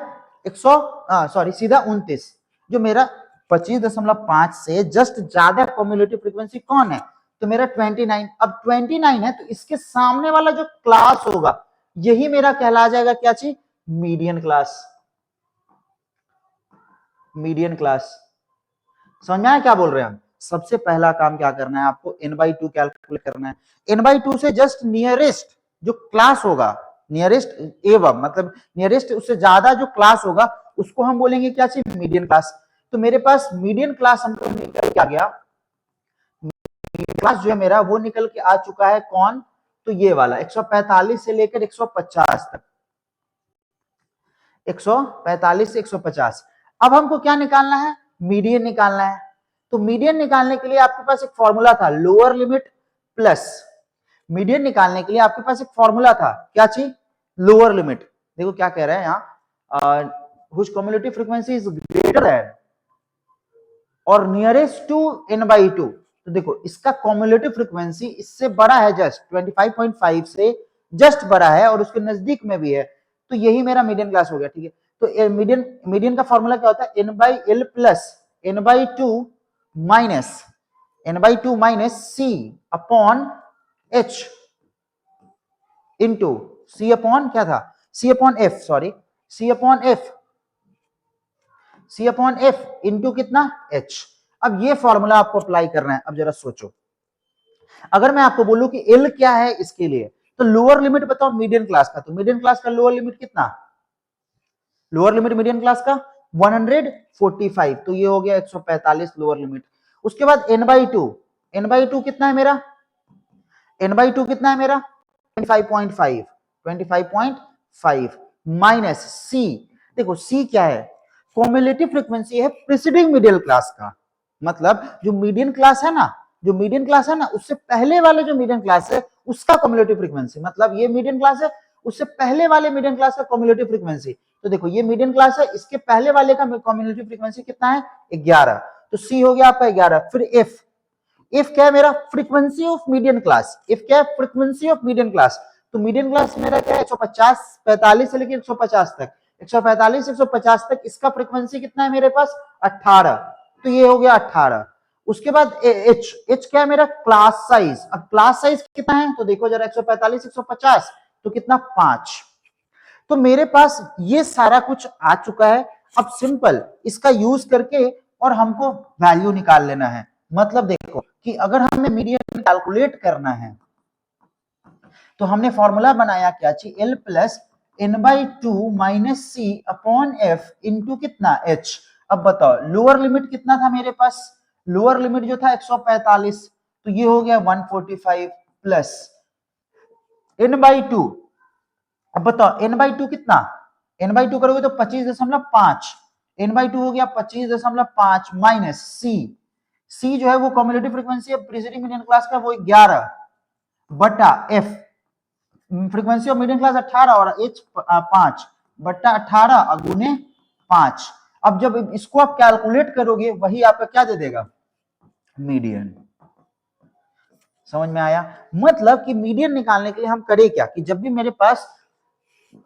100 सॉरी सीधा 29। जो मेरा 25.5 से जस्ट ज्यादा कम्युलेटिव फ्रीक्वेंसी कौन है, तो मेरा 29। अब 29 है तो इसके सामने वाला जो क्लास होगा यही मेरा कहला जाएगा क्या चीज, मीडियन क्लास। मीडियन क्लास समझ में आया क्या बोल रहे हैं हम। सबसे पहला काम क्या करना है आपको, n बाई टू कैलकुलेट करना है। n बाई टू से जस्ट नियरेस्ट जो क्लास होगा, नियरेस्ट एवं मतलब नियरेस्ट उससे ज्यादा जो क्लास होगा उसको हम बोलेंगे क्या चीज, मीडियन क्लास। तो मेरे पास मीडियन क्लास हमको निकल के आ गया, क्लास जो है मेरा वो निकल के आ चुका है कौन, तो ये वाला 145 से लेकर 150 तक, 145 से 150। अब हमको क्या निकालना है, मीडियन निकालना है। तो मीडियन निकालने के लिए आपके पास एक फॉर्मूला था, लोअर लिमिट प्लस, मीडियन निकालने के लिए आपके पास एक फॉर्मूला था, क्या चीज, लोअर लिमिट। देखो क्या कह रहा है यहाँ, which cumulative frequency is greater than और nearest to n by two. तो देखो इसका कम्युलेटिव फ्रीक्वेंसी इससे बड़ा है, जस्ट 25.5 से जस्ट बड़ा है और उसके नजदीक में भी है, तो यही मेरा मीडियन क्लास हो गया। ठीक है, तो मीडियन का फॉर्मूला क्या होता है, n by L plus n by two minus C upon H into C upon क्या था, C upon F, sorry C upon F, C upon F into कितना एच। अब ये फॉर्मूला आपको अप्लाई करना है। अब जरा सोचो, अगर मैं आपको बोलूं कि एल क्या है इसके लिए, तो लोअर लिमिट बताओ मीडियन क्लास का, तो मीडियन क्लास का लोअर लिमिट कितना, लोअर लिमिट मीडियन क्लास का 145, तो ये हो गया 145 लोअर लिमिट। उसके बाद n by to, n by to कितना है मेरा, n बाई टू कितना है मेरा 25.5, 25.5 माइनस सी। देखो सी क्या है, कॉम्युलेटिव फ्रीक्वेंसी है प्रीसीडिंग मिडिल क्लास का, मतलब जो मीडियन क्लास है ना, जो मीडियन क्लास है ना उससे पहले वाले जो मीडियन क्लास है उसका कॉम्युलेटिव फ्रीक्वेंसी, मतलब ये मीडियन क्लास है उससे पहले वाले मीडियन क्लास का कॉम्युलेटिव फ्रीक्वेंसी। तो देखो ये मीडियन क्लास है, इसके पहले वाले का कॉम्युलेटिव फ्रीक्वेंसी कितना है 11, तो सी हो गया आपका 11। फिर एफ, एफ क्या है मेरा, frequency of median class, F क्या है, फ्रीक्वेंसी ऑफ मीडियन क्लास। तो मीडियन क्लास मेरा क्या है 150, 45 से लेकर 150 तक, 145 से 150 तक इसका फ्रीक्वेंसी कितना है मेरे पास 18, तो ये हो गया 18। उसके बाद एच, एच क्या है मेरा क्लास साइज। अब क्लास साइज कितना है तो देखो जरा 145 150 तो कितना 5। तो मेरे पास ये सारा कुछ आ चुका है। अब सिंपल इसका यूज करके और हमको वैल्यू निकाल लेना है। मतलब देखो कि अगर हमें मीडियन कैलकुलेट करना है तो हमने फॉर्मूला बनाया क्या चीज, L plus n by two minus C upon F into कितना h। अब बताओ लोअर लिमिट कितना था मेरे पास, लोअर लिमिट जो था 145, तो ये हो गया 145 प्लस n बाई टू। अब बताओ n बाई टू कितना, n बाई टू करोगे तो 25.5, n बाई 2 हो गया 25.5 माइनस सी जो है वो कम्युलेटिव फ्रीक्वेंसी है प्रीसीडिंग मीडियन क्लास का, वो 11 बटा F frequency of median class 18 और एच 5 बटा 18 गुने 5। अब जब इसको आप कैलकुलेट करोगे वही आपका क्या दे देगा, मीडियन। समझ में आया? मतलब कि मीडियन निकालने के लिए हम करें क्या कि जब भी मेरे पास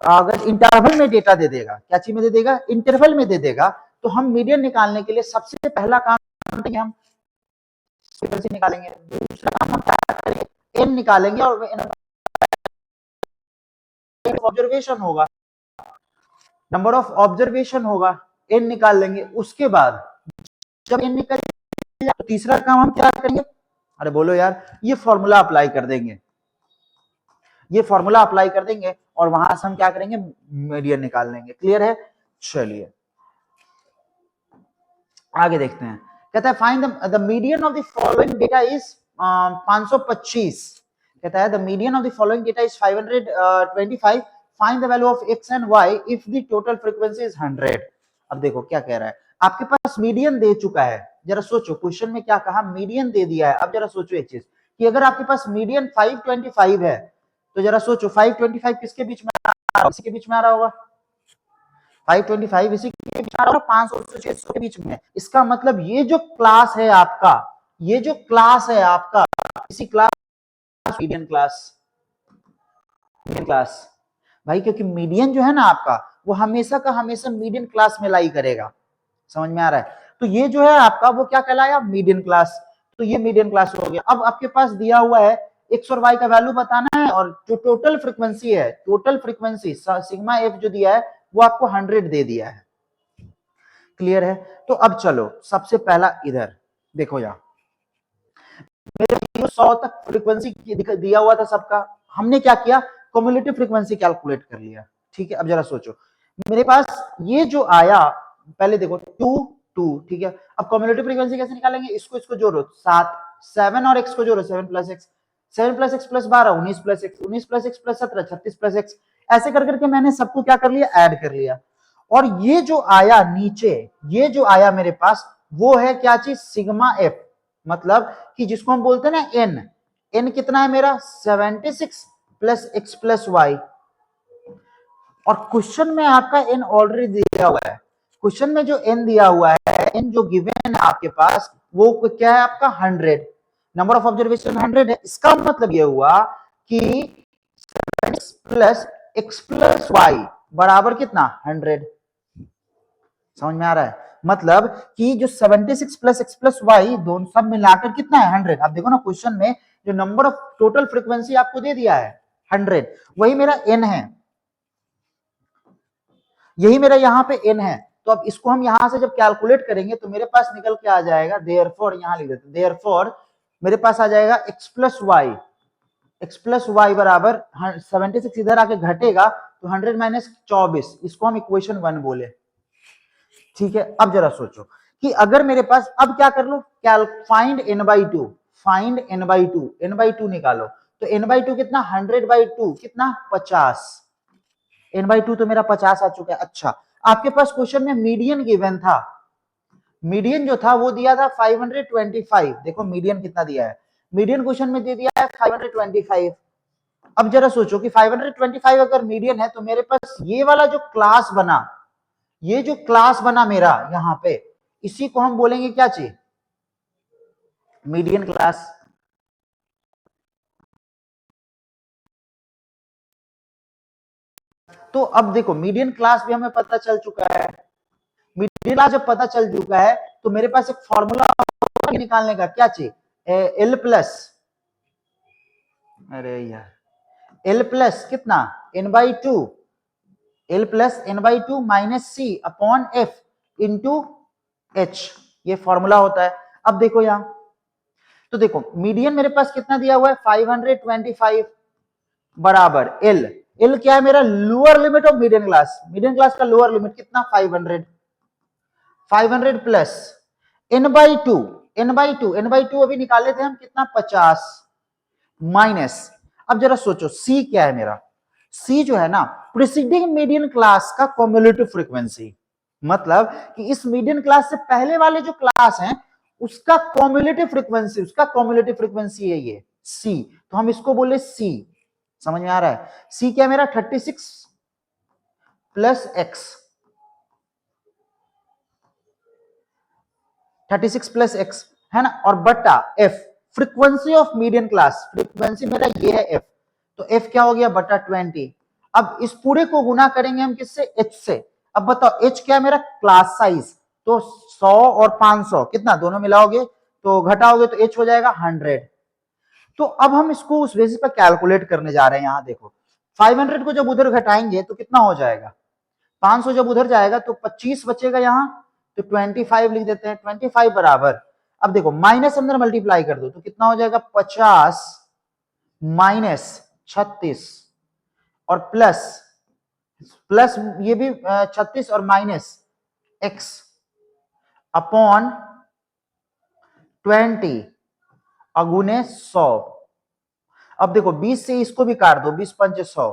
अगर इंटरवल में डेटा दे देगा, क्या चीज में दे देगा, इंटरवल में दे देगा, तो हम मीडियन निकालने के लिए सबसे पहला काम करेंगे, हम फ्रीक्वेंसी निकालेंगे। दूसरा काम हम क्या करेंगे, एन निकालेंगे और ऑब्जर्वेशन होगा, नंबर ऑफ ऑब्जर्वेशन होगा, एन निकाल लेंगे। उसके बाद जब एन निकल जाए तो तीसरा काम हम क्या करेंगे, अरे बोलो यार, ये फॉर्मूला अप्लाई कर देंगे, ये फॉर्मूला अप्लाई कर देंगे और वहां से हम क्या करेंगे, मीडियन निकाल लेंगे। क्लियर है? चलिए आगे देखते हैं। कहता है find the median of the following data is 525। कहता है the median of the following data is 525, find the value of x and y if the total frequency is 100। अब देखो क्या कह रहा है, आपके पास मीडियन दे चुका है, जरा सोचो क्वेश्चन में क्या कहा, मीडियन दे दिया है। अब जरा सोचो एक चीज कि अगर आपके पास मीडियन 525 है तो जरा सोचो 525 किसके बीच में आ रहा होगा, इसके बीच में आ रहा होगा, 525 इसी के बीच में, 500 से 600 के बीच में। इसका मतलब ये जो क्लास है आपका, ये जो क्लास है आपका, इसी class median class, median class भाई, क्योंकि मीडियन जो है ना आपका वो हमेशा का हमेशा मीडियन क्लास में लाई करेगा। समझ में आ रहा है? तो ये जो है आपका वो क्या कहलाया, मीडियन क्लास। तो ये मीडियन क्लास हो गया। अब आपके पास दिया हुआ है एक्स और वाई का वैल्यू बताना है और जो टोटल फ्रीक्वेंसी है, टोटल फ्रीक्वेंसी सिग्मा एफ जो दिया है वो आपको 100 दे दिया है। क्लियर है? तो अब चलो सबसे पहला इधर देखो, यहां मेरे 100 तक फ्रीक्वेंसी दिया हुआ था सबका, हमने क्या किया, कम्युलेटिव फ्रीक्वेंसी कैलकुलेट कर लिया। ठीक है, अब जरा सोचो मेरे पास ये जो आया, पहले देखो 2 2, ठीक है। अब कम्युलेटिव फ्रीक्वेंसी कैसे निकालेंगे, इसको इसको जोड़ो 7, 7 और x को जोड़ो 7 plus x, 7 plus x plus 12, 19 plus x, 19 plus x plus 17, 36 plus x. ऐसे कर करके मैंने सबको क्या कर लिया, ऐड कर लिया। और ये जो आया नीचे, ये जो आया मेरे पास वो है क्या चीज, सिग्मा एफ, मतलब कि जिसको हम बोलते हैं ना एन। एन कितना है मेरा, 76 प्लस एक्स प्लस वाई। और क्वेश्चन में आपका एन ऑलरेडी दिया हुआ है, क्वेश्चन में जो एन दिया हुआ है, एन जो गिवन है आपके पास वो क्या है आपका 100, नंबर ऑफ ऑब्जर्वेशन 100 है। इसका मतलब ये हुआ कि प्लस एक्स प्लस वाई बराबर कितना, 100। समझ में आ रहा है? मतलब कि जो 76 प्लस एक्स प्लस वाई दोनों सब मिलाकर कितना है, 100। आप देखो ना क्वेश्चन में जो नंबर ऑफ टोटल फ्रीक्वेंसी आपको दे दिया है 100, वही मेरा एन है, यही मेरा यहां पे एन है। तो अब इसको हम यहां से जब कैलकुलेट करेंगे तो मेरे पास निकल के आ जाएगा, देयरफॉर यहां लिख देते, देयरफॉर मेरे पास आ जाएगा एक्स प्लस वाई बराबर 76 इधर आके घटेगा तो 100 माइनस 24, इसको हम इक्वेशन 1 बोले। ठीक है, अब जरा सोचो कि अगर मेरे पास, अब क्या कर लो, find N by two, find N by two, N by two निकालो। तो एन बाई टू कितना, 100/2 कितना, 50। एन बाई टू तो मेरा 50 आ चुका है। अच्छा, आपके पास क्वेश्चन में मीडियन गिवन था, मीडियन जो था वो दिया था 525। देखो मीडियन कितना दिया है, मीडियन क्वेश्चन में दे दिया है 525। अब जरा सोचो कि 525 अगर मीडियन है तो मेरे पास ये वाला जो क्लास बना, ये जो क्लास बना मेरा यहां पे, इसी को हम बोलेंगे क्या चीज, मीडियन क्लास। तो अब देखो मीडियन क्लास भी हमें पता चल चुका है, मीडियन क्लास जब पता चल चुका है तो मेरे पास एक फॉर्मूला निकालने का, क्या चाहिए, एल प्लस, अरे यार एल प्लस कितना, N by two, L plus N by two minus C upon F into H, ये फॉर्मूला होता है। अब देखो यहां, तो देखो मीडियन मेरे पास कितना दिया हुआ है, 525 बराबर एल, एल क्या है मेरा, lower limit of median class का लोअर लिमिट कितना, 500, 500 plus N by two, N by two, N by two अभी निकाले थे हम कितना, 50 माइनस, अब जरा सोचो सी क्या है मेरा, सी जो है ना प्रीसीडिंग मीडियन क्लास का कम्युलेटिव फ्रीक्वेंसी। मतलब कि इस मीडियन क्लास से पहले वाले जो क्लास हैं उसका कॉम्युलेटिव फ्रीक्वेंसी है ये सी, तो हम इसको बोले सी। समझ में आ रहा है? सी क्या मेरा 36 प्लस एक्स, 36 प्लस एक्स है ना, और बटा F, frequency of median class, frequency मेरा ये है एफ, तो एफ क्या हो गया बटा 20। अब इस पूरे को गुना करेंगे हम किससे? एच से। अब बताओ एच क्या है मेरा? क्लास साइज, तो 100 और 500 कितना दोनों मिलाओगे तो घटाओगे तो एच हो जाएगा 100। तो अब हम इसको उस बेसिस पर कैलकुलेट करने जा रहे हैं। यहां देखो 500 को जब उधर घटाएंगे तो कितना हो जाएगा? 500 जब उधर जाएगा तो 25 बचेगा यहां, तो 25 लिख देते हैं। 25 बराबर, अब देखो माइनस अंदर मल्टीप्लाई कर दो तो कितना हो जाएगा? 50 माइनस 36 और प्लस प्लस ये भी 36 और माइनस एक्स अपॉन 20 अगुने 100। अब देखो 20 से इसको भी काट दो, 20 पंचे 100।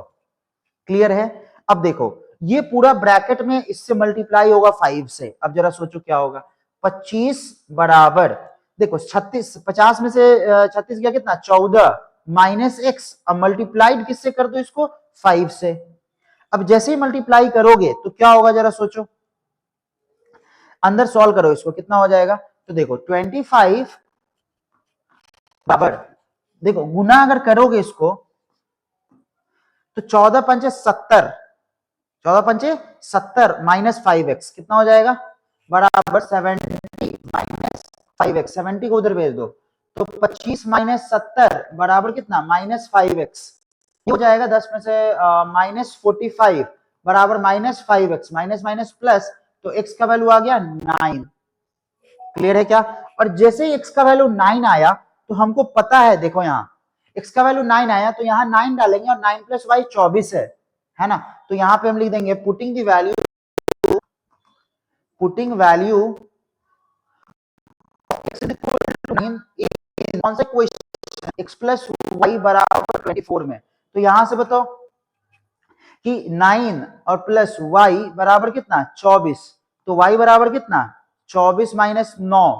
क्लियर है? अब देखो ये पूरा ब्रैकेट में इससे मल्टीप्लाई होगा 5 से। अब जरा सोचो क्या होगा? 25 बराबर, देखो 36, 50 में से 36 गया कितना? 14 माइनस एक्स, अब मल्टीप्लाइड किससे कर दो इसको? 5 से। अब जैसे ही मल्टीप्लाई करोगे तो क्या होगा जरा सोचो, अंदर सॉल्व करो इसको, कितना हो जाएगा? तो देखो 25 बराबर, देखो गुना अगर करोगे इसको तो 14 पंचे 70, 14 पंचे 70 माइनस 5x कितना हो जाएगा? बराबर 70 माइनस 5x, 70 को उधर भेज दो तो 25 माइनस 70 बराबर कितना? Minus 5x। ये हो जाएगा 10 में से माइनस 45 बराबर minus 5x, minus minus plus, तो x का वैल्यू आ गया 9। क्लियर है क्या? और जैसे ही x का वैल्यू 9 आया तो हमको पता है, देखो यहाँ x का वैल्यू 9 आया तो यहाँ 9 डालेंगे और 9 प्लस वाई 24 है ना, तो यहाँ पे हम लिख देंगे putting the value, putting value कौन सा क्वेश्चन? x प्लस वाई बराबर 24 में, तो यहां से बताओ कि 9 और प्लस y बराबर कितना? 24, तो y बराबर कितना? 24 माइनस 9,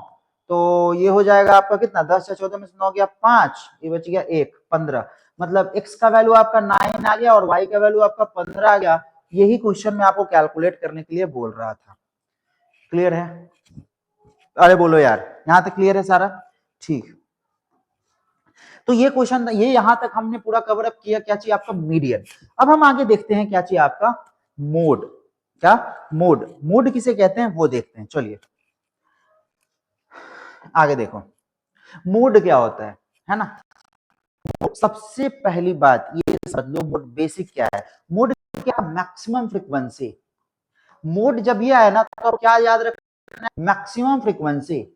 तो ये हो जाएगा आपका कितना? 10 या 14 में से 9 गया 5, ये बच गया 1, 15। मतलब x का वैल्यू आपका 9 आ गया और y का वैल्यू आपका 15 आ गया। यही क्वेश्चन में आपको कैलकुलेट करने के लिए बोल रहा था। क्लियर है? अरे बोलो यार, यहां तक क्लियर है सारा? ठीक, तो ये क्वेश्चन, ये यहां तक हमने पूरा कवर अप किया। क्या चाहिए आपका? मीडियन। अब हम आगे देखते हैं क्या चाहिए आपका? मोड। क्या? मोड। मोड किसे कहते हैं वो देखते हैं, चलिए आगे देखो मोड क्या होता है ना। सबसे पहली बात ये समझ लो, मोड बेसिक क्या है? मोड क्या? Maximum frequency. मोड जब ये आया ना तो क्या याद रखना? मैक्सिमम फ्रीक्वेंसी,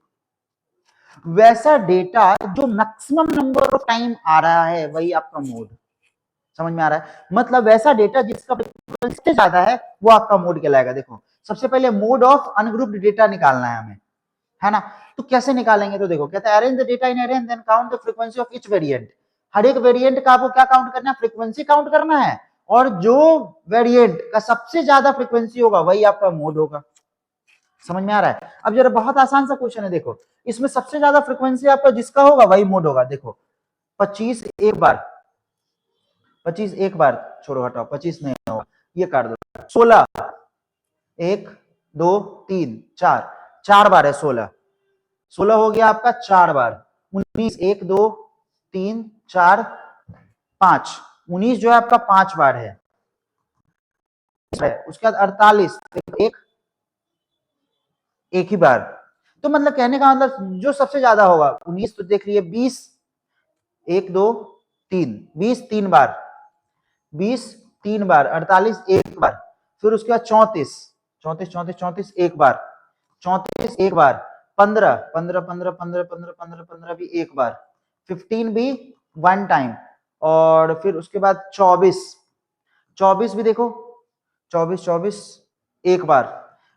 वैसा डेटा जो मैक्सिमम नंबर ऑफ टाइम आ रहा है वही आपका मोड। समझ में आ रहा है? मतलब वैसा डेटा जिसका फ्रीक्वेंसी ज्यादा है वो आपका मोड कहलाएगा। देखो सबसे पहले मोड ऑफ अनग्रुप्ड डेटा निकालना है हमें, है ना। तो कैसे निकालेंगे? तो देखो कहता है arrange the data in arrange then count the frequency of each variant. हर एक वेरिएंट का आपको क्या काउंट करना है? फ्रीक्वेंसी काउंट करना है, और जो वेरिएंट का सबसे ज्यादा फ्रीक्वेंसी होगा वही आपका मोड होगा। समझ में आ रहा है? अब जरा बहुत आसान सा क्वेश्चन है, देखो इसमें सबसे ज्यादा फ्रीक्वेंसी आपका जिसका होगा वही मोड होगा। देखो 25 एक बार, 25 एक बार, छोड़ो हटाओ 25 नहीं होगा, ये काट दो। 16 1 2 3 4, 4 बार है 16, 16 हो गया आपका 4 बार। 19 1 2 3 4 5, 19 जो है आपका 5 बार है। उसके बाद 48 एक ही बार। तो मतलब कहने का मतलब जो सबसे ज्यादा होगा 19, तो देख लिए 20 1 2 3, 20 3 बार, 20 3 बार, 48 एक बार, फिर उसके बाद 34 34 34 34 एक बार, 34 एक बार, 15 15 15 15 15 15 15 भी एक बार, 15 भी वन टाइम, और फिर उसके बाद 24 24 भी देखो 24 24 एक बार।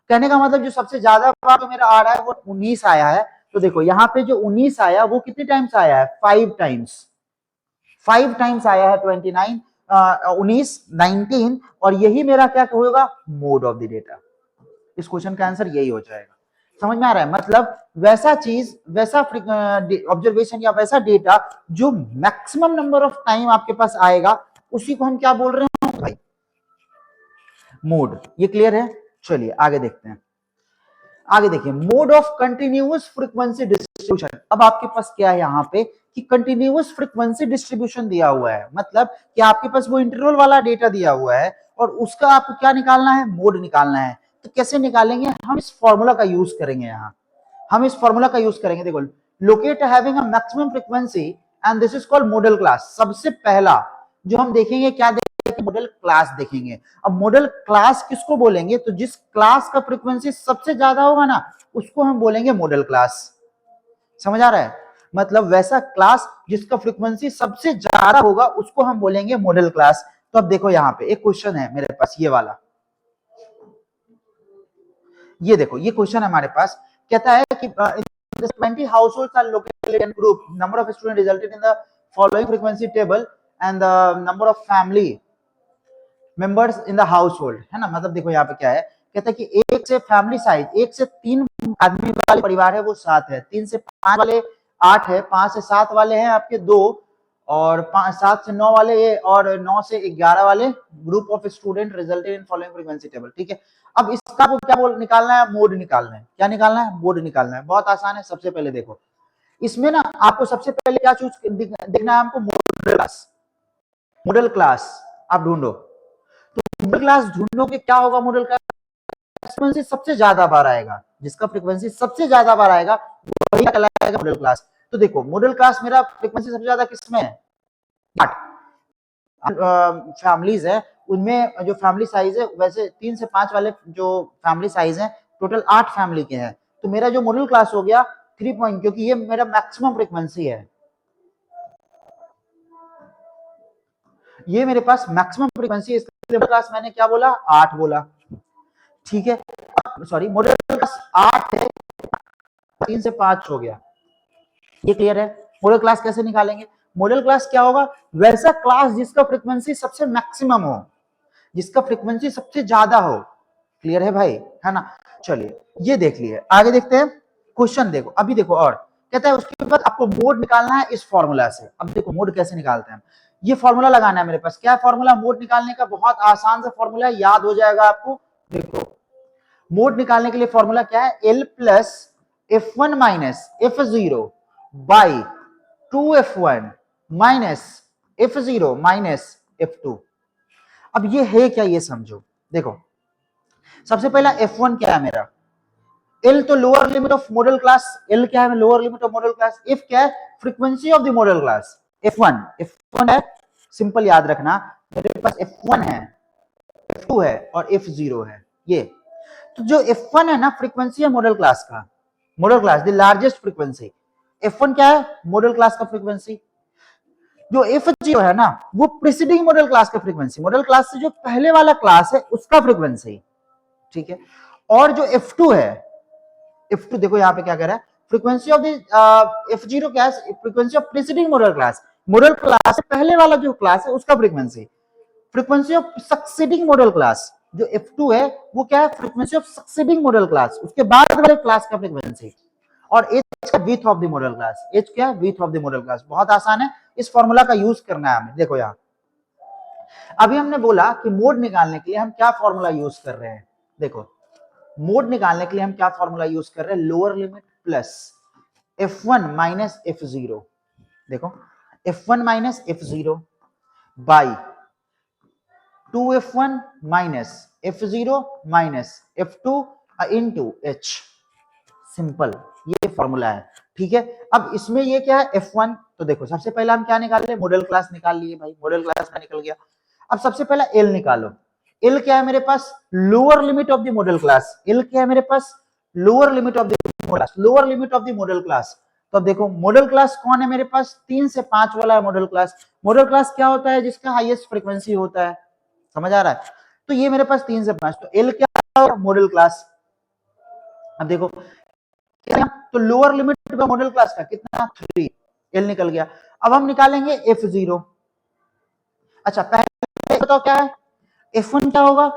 कहने का मतलब जो सबसे ज्यादा बार तो मेरा आ रहा है वो 19 आया है। तो देखो यहाँ पे जो 19 आया वो कितने टाइम्स आया है? 5 टाइम्स, 5 टाइम्स आया है 29 19 19, और यही मेरा क्या होगा? Mode of the data. इस क्वेश्चन का आंसर यही हो जाएगा। समझ में आ रहा है? मतलब वैसा चीज, वैसा ऑब्जर्वेशन या वैसा डेटा जो मैक्सिमम नंबर ऑफ टाइम आपके पास आएगा, उसी को हम क्या बोल रहे हैं भाई? मोड। ये क्लियर है? चलिए आगे देखते हैं। आगे देखिए, mode of continuous frequency distribution. अब आपके पास क्या है यहाँ पे कि कंटिन्यूअस फ्रीक्वेंसी डिस्ट्रीब्यूशन दिया हुआ है, मतलब कि आपके पास वो इंटरवल वाला डेटा दिया हुआ है और उसका आपको क्या निकालना है? मोड निकालना है। तो कैसे निकालेंगे? हम इस फॉर्मूला का यूज करेंगे। यहाँ हम इस फॉर्मूला का यूज करेंगे। देखो, locate having a maximum frequency and this is called model class. सबसे पहला जो हम देखेंगे, क्या देखेंगे? मॉडल क्लास देखेंगे। अब मॉडल क्लास किसको बोलेंगे? तो जिस क्लास का फ्रीक्वेंसी सबसे ज्यादा होगा ना, उसको हम बोलेंगे मॉडल क्लास। समझ आ रहा है? मतलब वैसा क्लास जिसका फ्रीक्वेंसी सबसे ज्यादा होगा, उसको हम बोलेंगे मॉडल क्लास। तो अब देखो, यहाँ पे एक क्वेश्चन है मेरे पास, ये वाला। ये देखो, ये क्वेश्चन हमारे पास कहता है कि 20 households are located in group. Number of students resulted in the following frequency table and the number of family members in the household, है ना? मतलब देखो यहाँ पे क्या है, कहता है कि एक से फैमिली साइज, 1 से 3 आदमी वाले परिवार है वो 7 है, 3 से 5 वाले 8 है, 5 से 7 वाले हैं आपके 2, और 7 से 9 वाले ये, और 9 से 11 वाले group of student resulted in following frequency table. ठीक है, अब इसका को क्या बोल निकालना है? मोड निकालना है। क्या निकालना है? मोड निकालना है। बहुत आसान है। सबसे पहले देखो, इसमें ना आपको सबसे पहले क्या चूज देखना है? हमको मॉडल क्लास। मॉडल क्लास आप ढूंढो। तो मॉडल क्लास ढूंढोगे, क्या होगा? मॉडल क्लास फ्रीक्वेंसी सबसे ज्यादा बार आएगा, जिसका फ्रीक्वेंसी सबसे ज्यादा बार आएगा वही कहलाएगा मॉडल क्लास। तो देखो, मॉडल क्लास मेरा फ्रीक्वेंसी सबसे ज्यादा किसमें है? 8 फैमिलीज है, उनमें जो फैमिली साइज है, वैसे 3 से 5 वाले जो फैमिली साइज है, टोटल 8 फैमिली के हैं। तो मेरा जो मॉडल क्लास हो गया 3 पॉइंट, क्योंकि ये मेरा मैक्सिमम फ्रीक्वेंसी है, ये मेरे पास मैक्सिमम फ्रीक्वेंसी है, इसलिए मॉडल क्लास मैंने क्या बोला? 8 बोला। ठीक है, सॉरी, मॉडल क्लास 8 है, 3 से 5 हो गया। ये क्लियर है? मॉडल क्लास कैसे निकालेंगे? मॉडल क्लास क्या होगा? वैसा क्लास जिसका फ्रीक्वेंसी सबसे मैक्सिमम हो, जिसका फ्रीक्वेंसी सबसे ज्यादा हो। क्लियर है भाई? है ना? चलिए ये देख लिए, आगे देखते हैं। क्वेश्चन देखो, अभी देखो, और कहता है उसके बाद आपको मोड निकालना है इस फॉर्मूला से। अब देखो मोड कैसे निकालते हैं। ये फॉर्मूला लगाना है मेरे पास। क्या फॉर्मूला मोड निकालने का? बहुत आसान सा फॉर्मूला, याद हो जाएगा आपको। देखो, मोड निकालने के लिए फॉर्मूला क्या है? L plus F1 minus F0 by 2F1 minus F0 minus F2। अब ये है क्या, ये समझो। देखो, सबसे पहला F1 क्या है मेरा? L तो lower limit of model class. L क्या है? Lower limit of model class. F क्या है? Frequency of the modal class. F1 है, सिंपल याद रखना। मेरे पास F1 है, F2 है और F0 है। ये तो जो F1 है ना, फ्रीक्वेंसी है मॉडल क्लास का। Model class the largest frequency. F1 क्या है? मॉडल क्लास का फ्रीक्वेंसी। जो F0 है ना, वो प्रीसीडिंग मॉडल क्लास का फ्रीक्वेंसी, मॉडल क्लास से जो पहले वाला क्लास है उसका फ्रीक्वेंसी। ठीक है, और जो F2 है, F2 देखो यहाँ पे क्या कह रहा है? फ्रीक्वेंसी ऑफ द F0 क्या है? Frequency of preceding model class. Model class से पहले वाला जो क्लास है उसका frequency. Frequency of succeeding model class, जो F2 है, वो क्या है? Frequency of succeeding model class, उसके बाद वाले क्लास का फ्रीक्वेंसी। और H का width of the modal class. H क्या है? Width of the modal class. बहुत आसान है, इस फॉर्मूला का यूज करना है हमें। देखो यहाँ अभी हमने बोला कि मोड निकालने के लिए हम क्या फॉर्मूला यूज कर रहे हैं। देखो, मोड निकालने के लिए हम क्या फॉर्मूला यूज कर रहे हैं? Lower limit plus F1 minus F0। देखो, F1 minus F0 by 2F1 minus F0 minus F2 into H। Simple, ये फॉर्मूला है। ठीक है, अब इसमें ये क्या है? F1। तो देखो, सबसे पहले हम क्या निकाल रहे? मॉडल क्लास निकाल लिए भाई, मॉडल क्लास में निकल गया। अब सबसे पहला L निकालो। L क्या है मेरे पास? Lower limit of the modal class. L क्या है मेरे पास? Lower limit of the class, lower limit of the modal class. तो देखो, मॉडल क्लास कौन है मेरे पास? 3 से 5 वाला है मॉडल क्लास। मॉडल क्लास क्या होता है? जिसका हाईएस्ट फ्रीक्वेंसी होता है। समझ आ रहा है? तो ये मेरे पास 3 से 5, तो L क्या होगा? Model class. अब देखो, तो लोअर लिमिट मॉडल क्लास का कितना? 3। L निकल गया। अब हम निकालेंगे F0। अच्छा, पहले बताओ क्या है? F1 क्या होगा?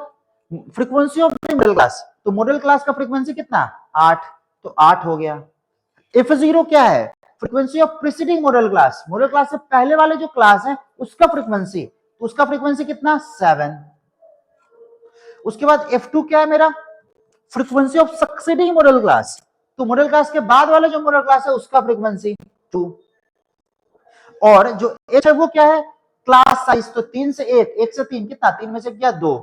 Frequency of the modal class. तो मॉडल क्लास का फ्रीक्वेंसी कितना, 8, तो 8 हो गया। f0 क्या है, frequency of preceding model class, model class से पहले वाले जो क्लास है उसका फ्रीक्वेंसी, तो उसका फ्रीक्वेंसी कितना, 7। उसके बाद f2 क्या है मेरा, frequency of succeeding model class, तो मॉडल क्लास के बाद वाला जो मॉडल क्लास है उसका फ्रीक्वेंसी 2। और जो h है वो क्या है, क्लास साइज, तो 3 से 1, 1 से 3 कितना, 3 में से क्या, 2।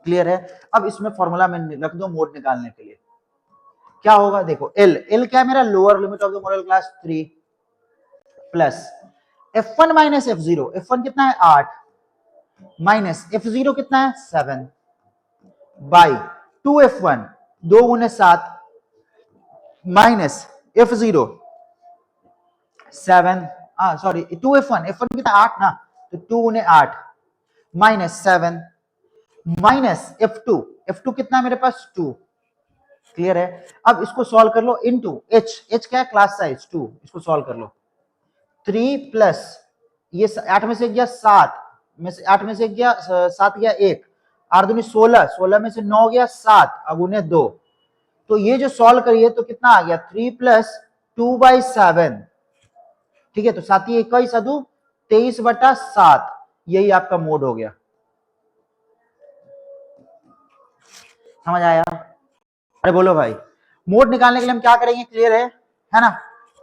क्लियर है। अब इसमें फॉर्मूला में रख दो मोड निकालने के लिए, क्या होगा देखो, एल क्या है मेरा, lower limit of the modal class 3 plus f1 minus f0, f1 कितना है 8 माइनस f0 कितना है 7 बाई 2f1, 2 गुने 7 minus f0 7, sorry 2f1, f1 कितना 8 ना, तो 2 गुने 8 माइनस 7 माइनस f2, f2 कितना है मेरे पास 2। क्लियर है। अब इसको सॉल्व कर लो इनटू h, h क्या है, क्लास साइज 2, इसको सॉल्व कर लो, 3 प्लस ये 8 में से गया 7 में से 8 में से गया 7 गया 1, 8 दूनी 16, 16 में से 9 गया 7 अगुने 2, तो ये जो सॉल्व करिए तो कितना आ गया 3 प्लस 2/7, ठीक है, तो 7 21 अदू 23/7, यही आपका मोड हो गया। समझ आया, अरे बोलो भाई, मोड निकालने के लिए हम क्या करेंगे, क्लियर है ना।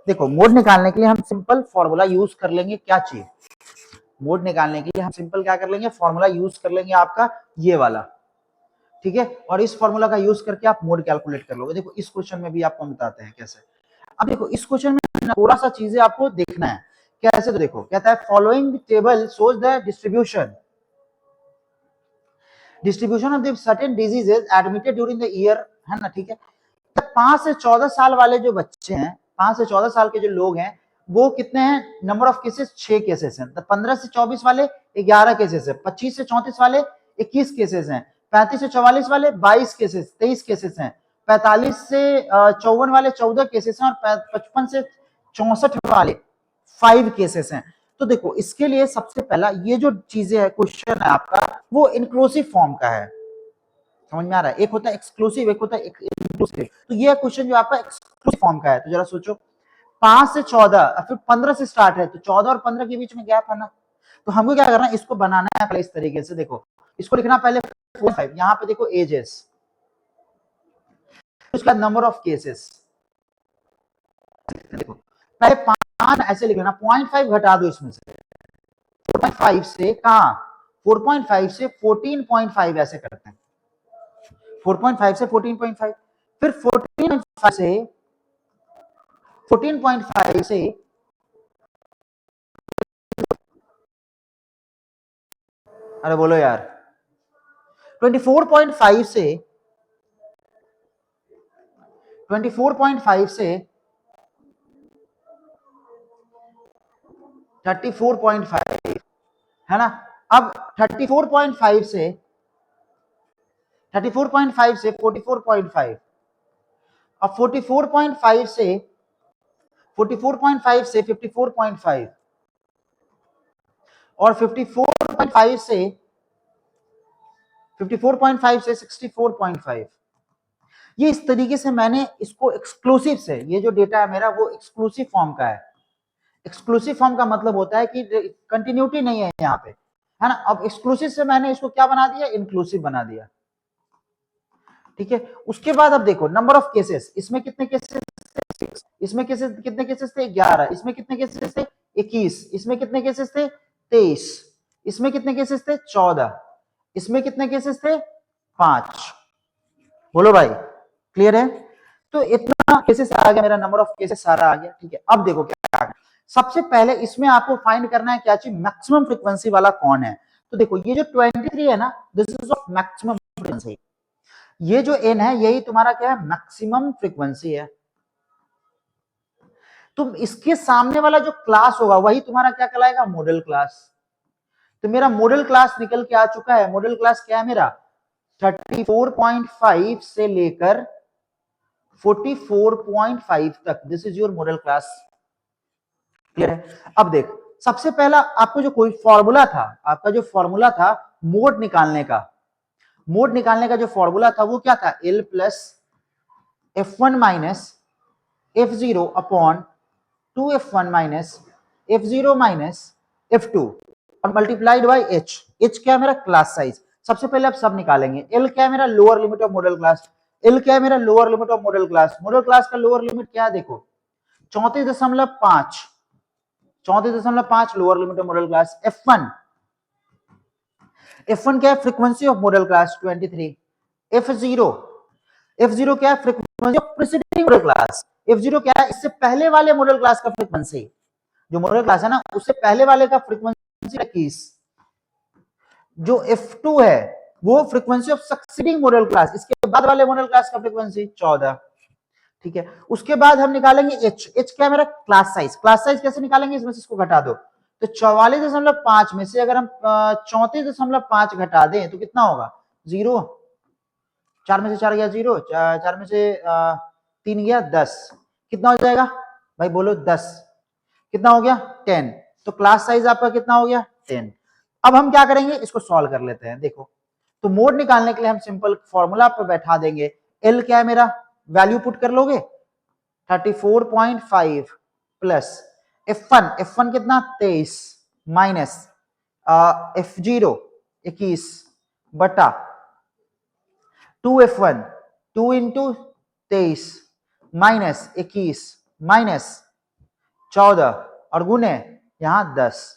देखो मोड निकालने के लिए हम सिंपल फॉर्मूला यूज कर लेंगे, क्या चाहिए, मोड निकालने के लिए हम सिंपल क्या कर लेंगे, फॉर्मूला यूज कर लेंगे आपका ये वाला, ठीक है, और इस फॉर्मूला का यूज करके आप मोड कैलकुलेट कर लोगे। देखो इस क्वेश्चन में भी आपको बताते हैं कैसे। अब देखो इस क्वेश्चन में थोड़ा सा चीजें आपको देखना है कैसे, तो देखो कहता है following table shows the distribution of the certain diseases admitted during the year, है ना, ठीक है। 5 से 14 साल वाले जो बच्चे हैं, 5 से 14 साल के जो लोग हैं वो कितने हैं, नंबर ऑफ केसेस 6 केसेस हैं। 15 से 24 वाले 11 केसेस है, 25 से 34 वाले 21 केसेस हैं, 35 से 44 वाले 22 केसेस 23 केसेस हैं, 45 से 54 वाले 14 केसेस हैं, और 55 से 64 वाले 5 केसेस हैं। तो देखो इसके लिए सबसे पहला ये जो चीजें है, क्वेश्चन है आपका वो इंक्लूसिव फॉर्म का है, समझ में आ रहा है, एक होता है एक्सक्लूसिव, एक होता है इंक्लूसिव। तो ये क्वेश्चन जो आपका एक्सक्लूसिव फॉर्म का है, तो जरा सोचो 5 से 14 फिर 15 से स्टार्ट है, तो 14 और 15 के बीच में गैप है ना, तो हमको क्या करना है, इसको बनाना है पहले इस तरीके से। देखो इसको लिखना पहले 4 5, यहां पे देखो एजेस, उसका नंबर ऑफ केसेस, देखो पहले 5 ऐसे लिख लेना, 0.5 घटा दो इसमें से, 4.5 से कहां, 4.5 से 14.5 ऐसे करते हैं, 4.5 से 14.5, फिर 14.5 से 14.5 से, अरे बोलो यार, 24.5 से 24.5 से 34.5, है ना। अब 34.5 से 34.5 से 44.5, अब 44.5 से 44.5 से 54.5, और 54.5 से 54.5 से 64.5। ये इस तरीके से मैंने इसको एक्सक्लूसिव से, ये जो डेटा है मेरा वो एक्सक्लूसिव फॉर्म का है। एक्सक्लूसिव फॉर्म का मतलब होता है कि कंटिन्यूटी नहीं है यहाँ पे, है ना। अब एक्सक्लूसिव से मैंने इसको क्या बना दिया, इंक्लूसिव बना दिया, ठीक है। उसके बाद अब देखो नंबर ऑफ केसेस, इसमें कितने केसेस थे, इसमें केसेस कितने केसेस थे 11, इसमें कितने केसेस थे 21, इसमें कितने केसेस थे 23, इसमें कितने केसेस थे 14, इसमें कितने केसेस थे 5। बोलो भाई, क्लियर है। तो इतना केसेस आ गया, मेरा नंबर ऑफ केसेस सारा आ गया, ठीक है। अब देखो क्या आ गया, सबसे पहले इसमें आपको फाइंड करना है क्या चीज, मैक्सिमम फ्रीक्वेंसी वाला कौन है। तो देखो ये जो 23 है ना, this is of maximum frequency, ये जो n है यही तुम्हारा क्या है, मैक्सिमम फ्रीक्वेंसी है। तुम इसके सामने वाला जो क्लास होगा वही तुम्हारा क्या कहलाएगा, मॉडल क्लास। तो मेरा मॉडल क्लास निकल के आ चुका है, मॉडल क्लास क्या है मेरा, 34.5 से लेकर 44.5 तक, this is your model class. Clear है। अब देख सबसे पहला आपको जो कोई फॉर्मूला था, आपका जो फॉर्मूला था मोड निकालने का, मोड निकालने का जो फॉर्मूला था वो क्या था, L plus F1 minus F0 upon 2F1 minus F0 minus F2 और मल्टीप्लाइड बाई H। H क्या है मेरा, क्लास साइज। सबसे पहले आप सब निकालेंगे। L क्या है मेरा, lower limit of model class. L क्या है मेरा, lower limit of model class. Model class का लोअर लिमिट क्या है, देखो 34.5, 34.5 lower limit of model class. F1, F1 क्या है, frequency of model class 23। F0, F0 क्या है, frequency of preceding model class. F0 क्या है, इससे पहले वाले मॉडल क्लास का फ्रीक्वेंसी, जो मॉडल क्लास है ना उससे पहले वाले का फ्रीक्वेंसी 21। जो F2 है वो frequency of succeeding model class, इसके बाद वाले मॉडल क्लास का फ्रीक्वेंसी 14। ठीक है, उसके बाद हम निकालेंगे H। H क्या है मेरा, क्लास साइज। क्लास साइज कैसे निकालेंगे, इसमें से इसको घटा दो, तो 44.5 में से अगर हम 34.5 घटा दें तो कितना होगा, 0। 4 में से 4 गया 0, 4 में से 3 गया 10, कितना हो जाएगा भाई बोलो, 10। कितना हो गया, 10। तो क्लास साइज आपका कितना हो गया, 10। अब हम क्या करेंगे, इसको सॉल्व कर लेते हैं। देखो, तो मोड निकालने के लिए हम सिंपल फॉर्मूला पे बैठा देंगे। एल क्या है मेरा, वैल्यू पुट कर लोगे 34.5 प्लस F1 कितना 23 माइनस F0 21 बटा 2F1 2 इंटू 23 माइनस 21 माइनस 14 और गुने यहां 10,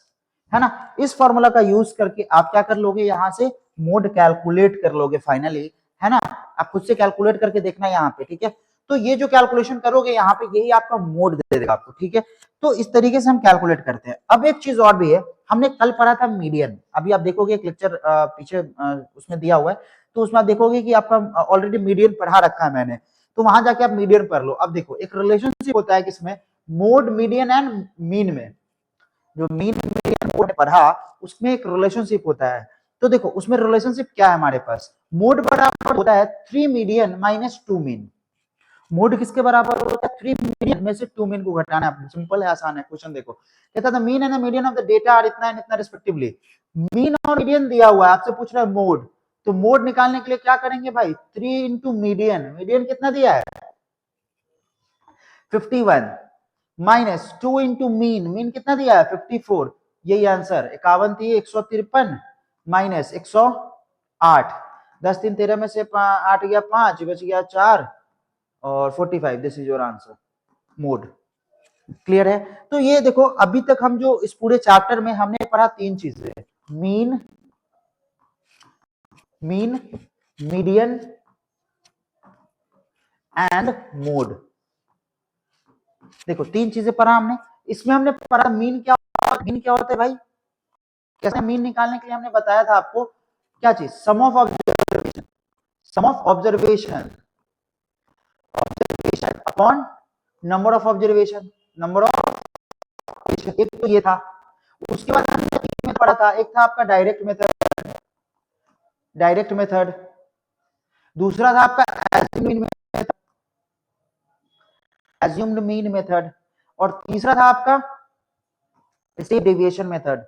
है ना। इस फॉर्मूला का यूज करके आप क्या कर लोगे, यहां से मोड कैलकुलेट कर लोगे फाइनली, है ना। आप खुद से कैलकुलेट करके देखना यहाँ पे, ठीक है। तो ये जो कैलकुलेशन करोगे यहाँ पे यही आपका मोड दे देगा आपको, ठीक है। तो इस तरीके से हम कैलकुलेट करते हैं। अब एक चीज और भी है, हमने कल पढ़ा था मीडियन। अभी आप देखोगे एक लेक्चर पीछे उसमें दिया हुआ है, तो उसमें आप देखोगे कि आपका ऑलरेडी मीडियन पढ़ा रखा है मैंने, तो वहां जाके आप मीडियन पढ़ लो। अब देखो एक रिलेशनशिप होता है किसमें, मोड मीडियन एंड मीन में। जो मीन मीडियन मोड पढ़ा उसमें एक रिलेशनशिप होता है। तो देखो उसमें रिलेशनशिप क्या है हमारे पास, मोड बराबर होता है 3 मीडियन माइनस 2 मीन। मोड किसके बराबर होता है, 3 मीडियन में से 2 मीन को घटाना है। सिंपल है, आसान है। क्वेश्चन देखो, कहता था mean and median of the data are इतना एंड इतना रिस्पेक्टिवली। मीन और मीडियन दिया हुआ है, आपसे पूछ रहा है मोड, तो मोड निकालने के लिए क्या करेंगे भाई, 3 इंटू मीडियन। मीडियन कितना दिया है 51 माइनस 2 इंटू मीन। मीन कितना दिया है 54। यही आंसर 51 थी 153 माइनस 108। 10 3 13 में से 8 गया 5, बच गया 4 और 45। This is your answer, mode. Clear है। तो ये देखो अभी तक हम जो इस पूरे चैप्टर में हमने पढ़ा 3 चीजें, मीन, मीडियन एंड मोड। देखो 3 चीजें पढ़ा हमने। इसमें हमने पढ़ा मीन क्या होता है भाई, कैसे मीन निकालने के लिए हमने बताया था आपको क्या चीज, sum of observation, sum of observation upon number of observation, number of, एक तो ये था। उसके बाद हमने पढ़ा था, एक था आपका डायरेक्ट मेथड, डायरेक्ट मेथड। दूसरा था आपका एज्यूम्ड मीन मेथड, और तीसरा था आपका स्टेप डेविएशन मेथड।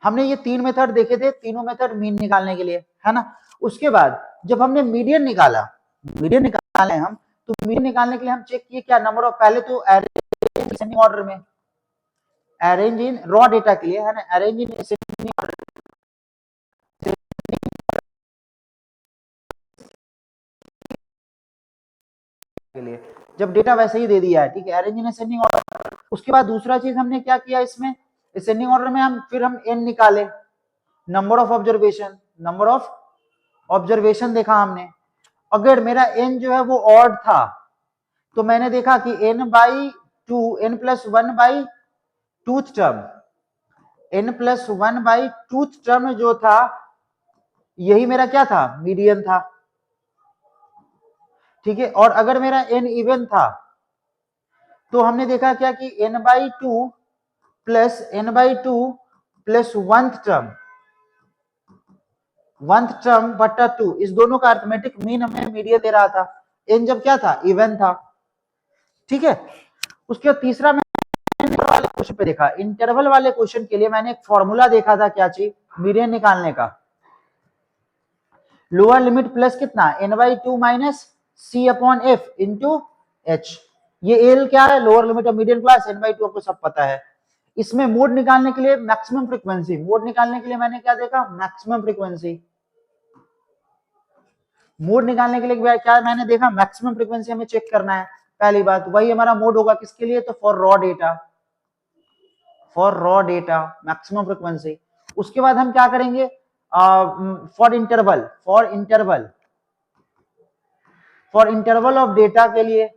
हमने ये 3 मेथड देखे थे, तीनों मेथड मीन निकालने के लिए, है ना। उसके बाद जब हमने मीडियन निकाला, मीडियन निकाले हम, तो मीडियन निकालने के लिए हम चेक किए क्या, नंबर ऑफ, पहले तो अरेंज असेंडिंग ऑर्डर में, अरेंज इन रॉ डेटा के लिए, है ना, अरेंज इन असेंडिंग ऑर्डर के लिए, जब डेटा वैसे ही दे दिया है, ठीक है, अरेंज इन असेंडिंग ऑर्डर। उसके बाद दूसरा चीज हमने क्या किया इसमें, असेंडिंग ऑर्डर में हम फिर हम एन निकाले, number of observation, number of observation देखा हमने। अगर मेरा एन जो है वो ऑड था, तो मैंने देखा कि N by two, N plus one by twoth term, N plus one by twoth term जो था, यही मेरा क्या था, मीडियन था, ठीक है। और अगर मेरा एन इवन था, तो हमने देखा क्या कि N by two plus oneth term, oneth term बटा 2, इस दोनों का अर्थमेटिक मीन हमें मीडियन दे रहा था, एन जब क्या था, इवन था, ठीक है। उसके बाद तीसरा मैंने वाले क्वेश्चन पे देखा, इंटरवल वाले क्वेश्चन के लिए मैंने एक फॉर्मूला देखा था, क्या चीज, मीडियन निकालने का। लोअर लिमिट प्लस कितना n/2 minus c upon f into h। ये एल क्या है, lower limit of median class, n/2 आपको सब पता है। इसमें मोड निकालने के लिए मैक्सिमम फ्रीक्वेंसी, मोड निकालने के लिए मैंने क्या देखा, मैक्सिमम फ्रीक्वेंसी। मोड निकालने के लिए क्या मैंने देखा, मैक्सिमम फ्रीक्वेंसी हमें चेक करना है। पहली बात वही हमारा मोड होगा किसके लिए, तो for raw data, for raw data maximum frequency. उसके बाद हम क्या करेंगे, for interval, for interval of data के लिए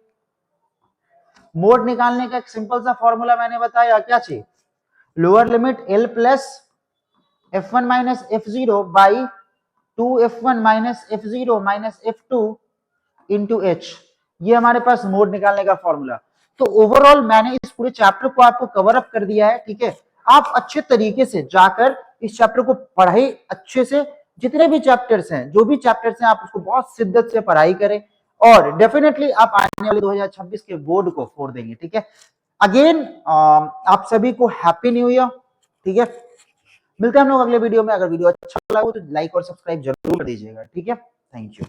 मोड निकालने का एक सिंपल सा फॉर्मूला मैंने बताया, क्या चाहिए, lower limit L plus f1 minus f0 by 2f1 minus f0 minus f2 into h। ये हमारे पास मोड निकालने का फॉर्मूला। तो ओवरऑल मैंने इस पूरे चैप्टर को आपको कवर अप कर दिया है, ठीक है। आप अच्छे तरीके से जाकर इस चैप्टर को पढ़ाई अच्छे से, जितने भी चैप्टर्स हैं, जो भी चैप्टर्स हैं, आप उसको बहुत शिद्दत से पढ़ाई करें और डेफिनेटली आप आने वाले 2026 के बोर्ड को फोड़ देंगे, ठीक है। अगेन आप सभी को हैप्पी न्यू ईयर, ठीक है। मिलते हैं हम लोग अगले वीडियो में। अगर वीडियो अच्छा लगा हो तो लाइक और सब्सक्राइब जरूर कर दीजिएगा, ठीक है। Thank you.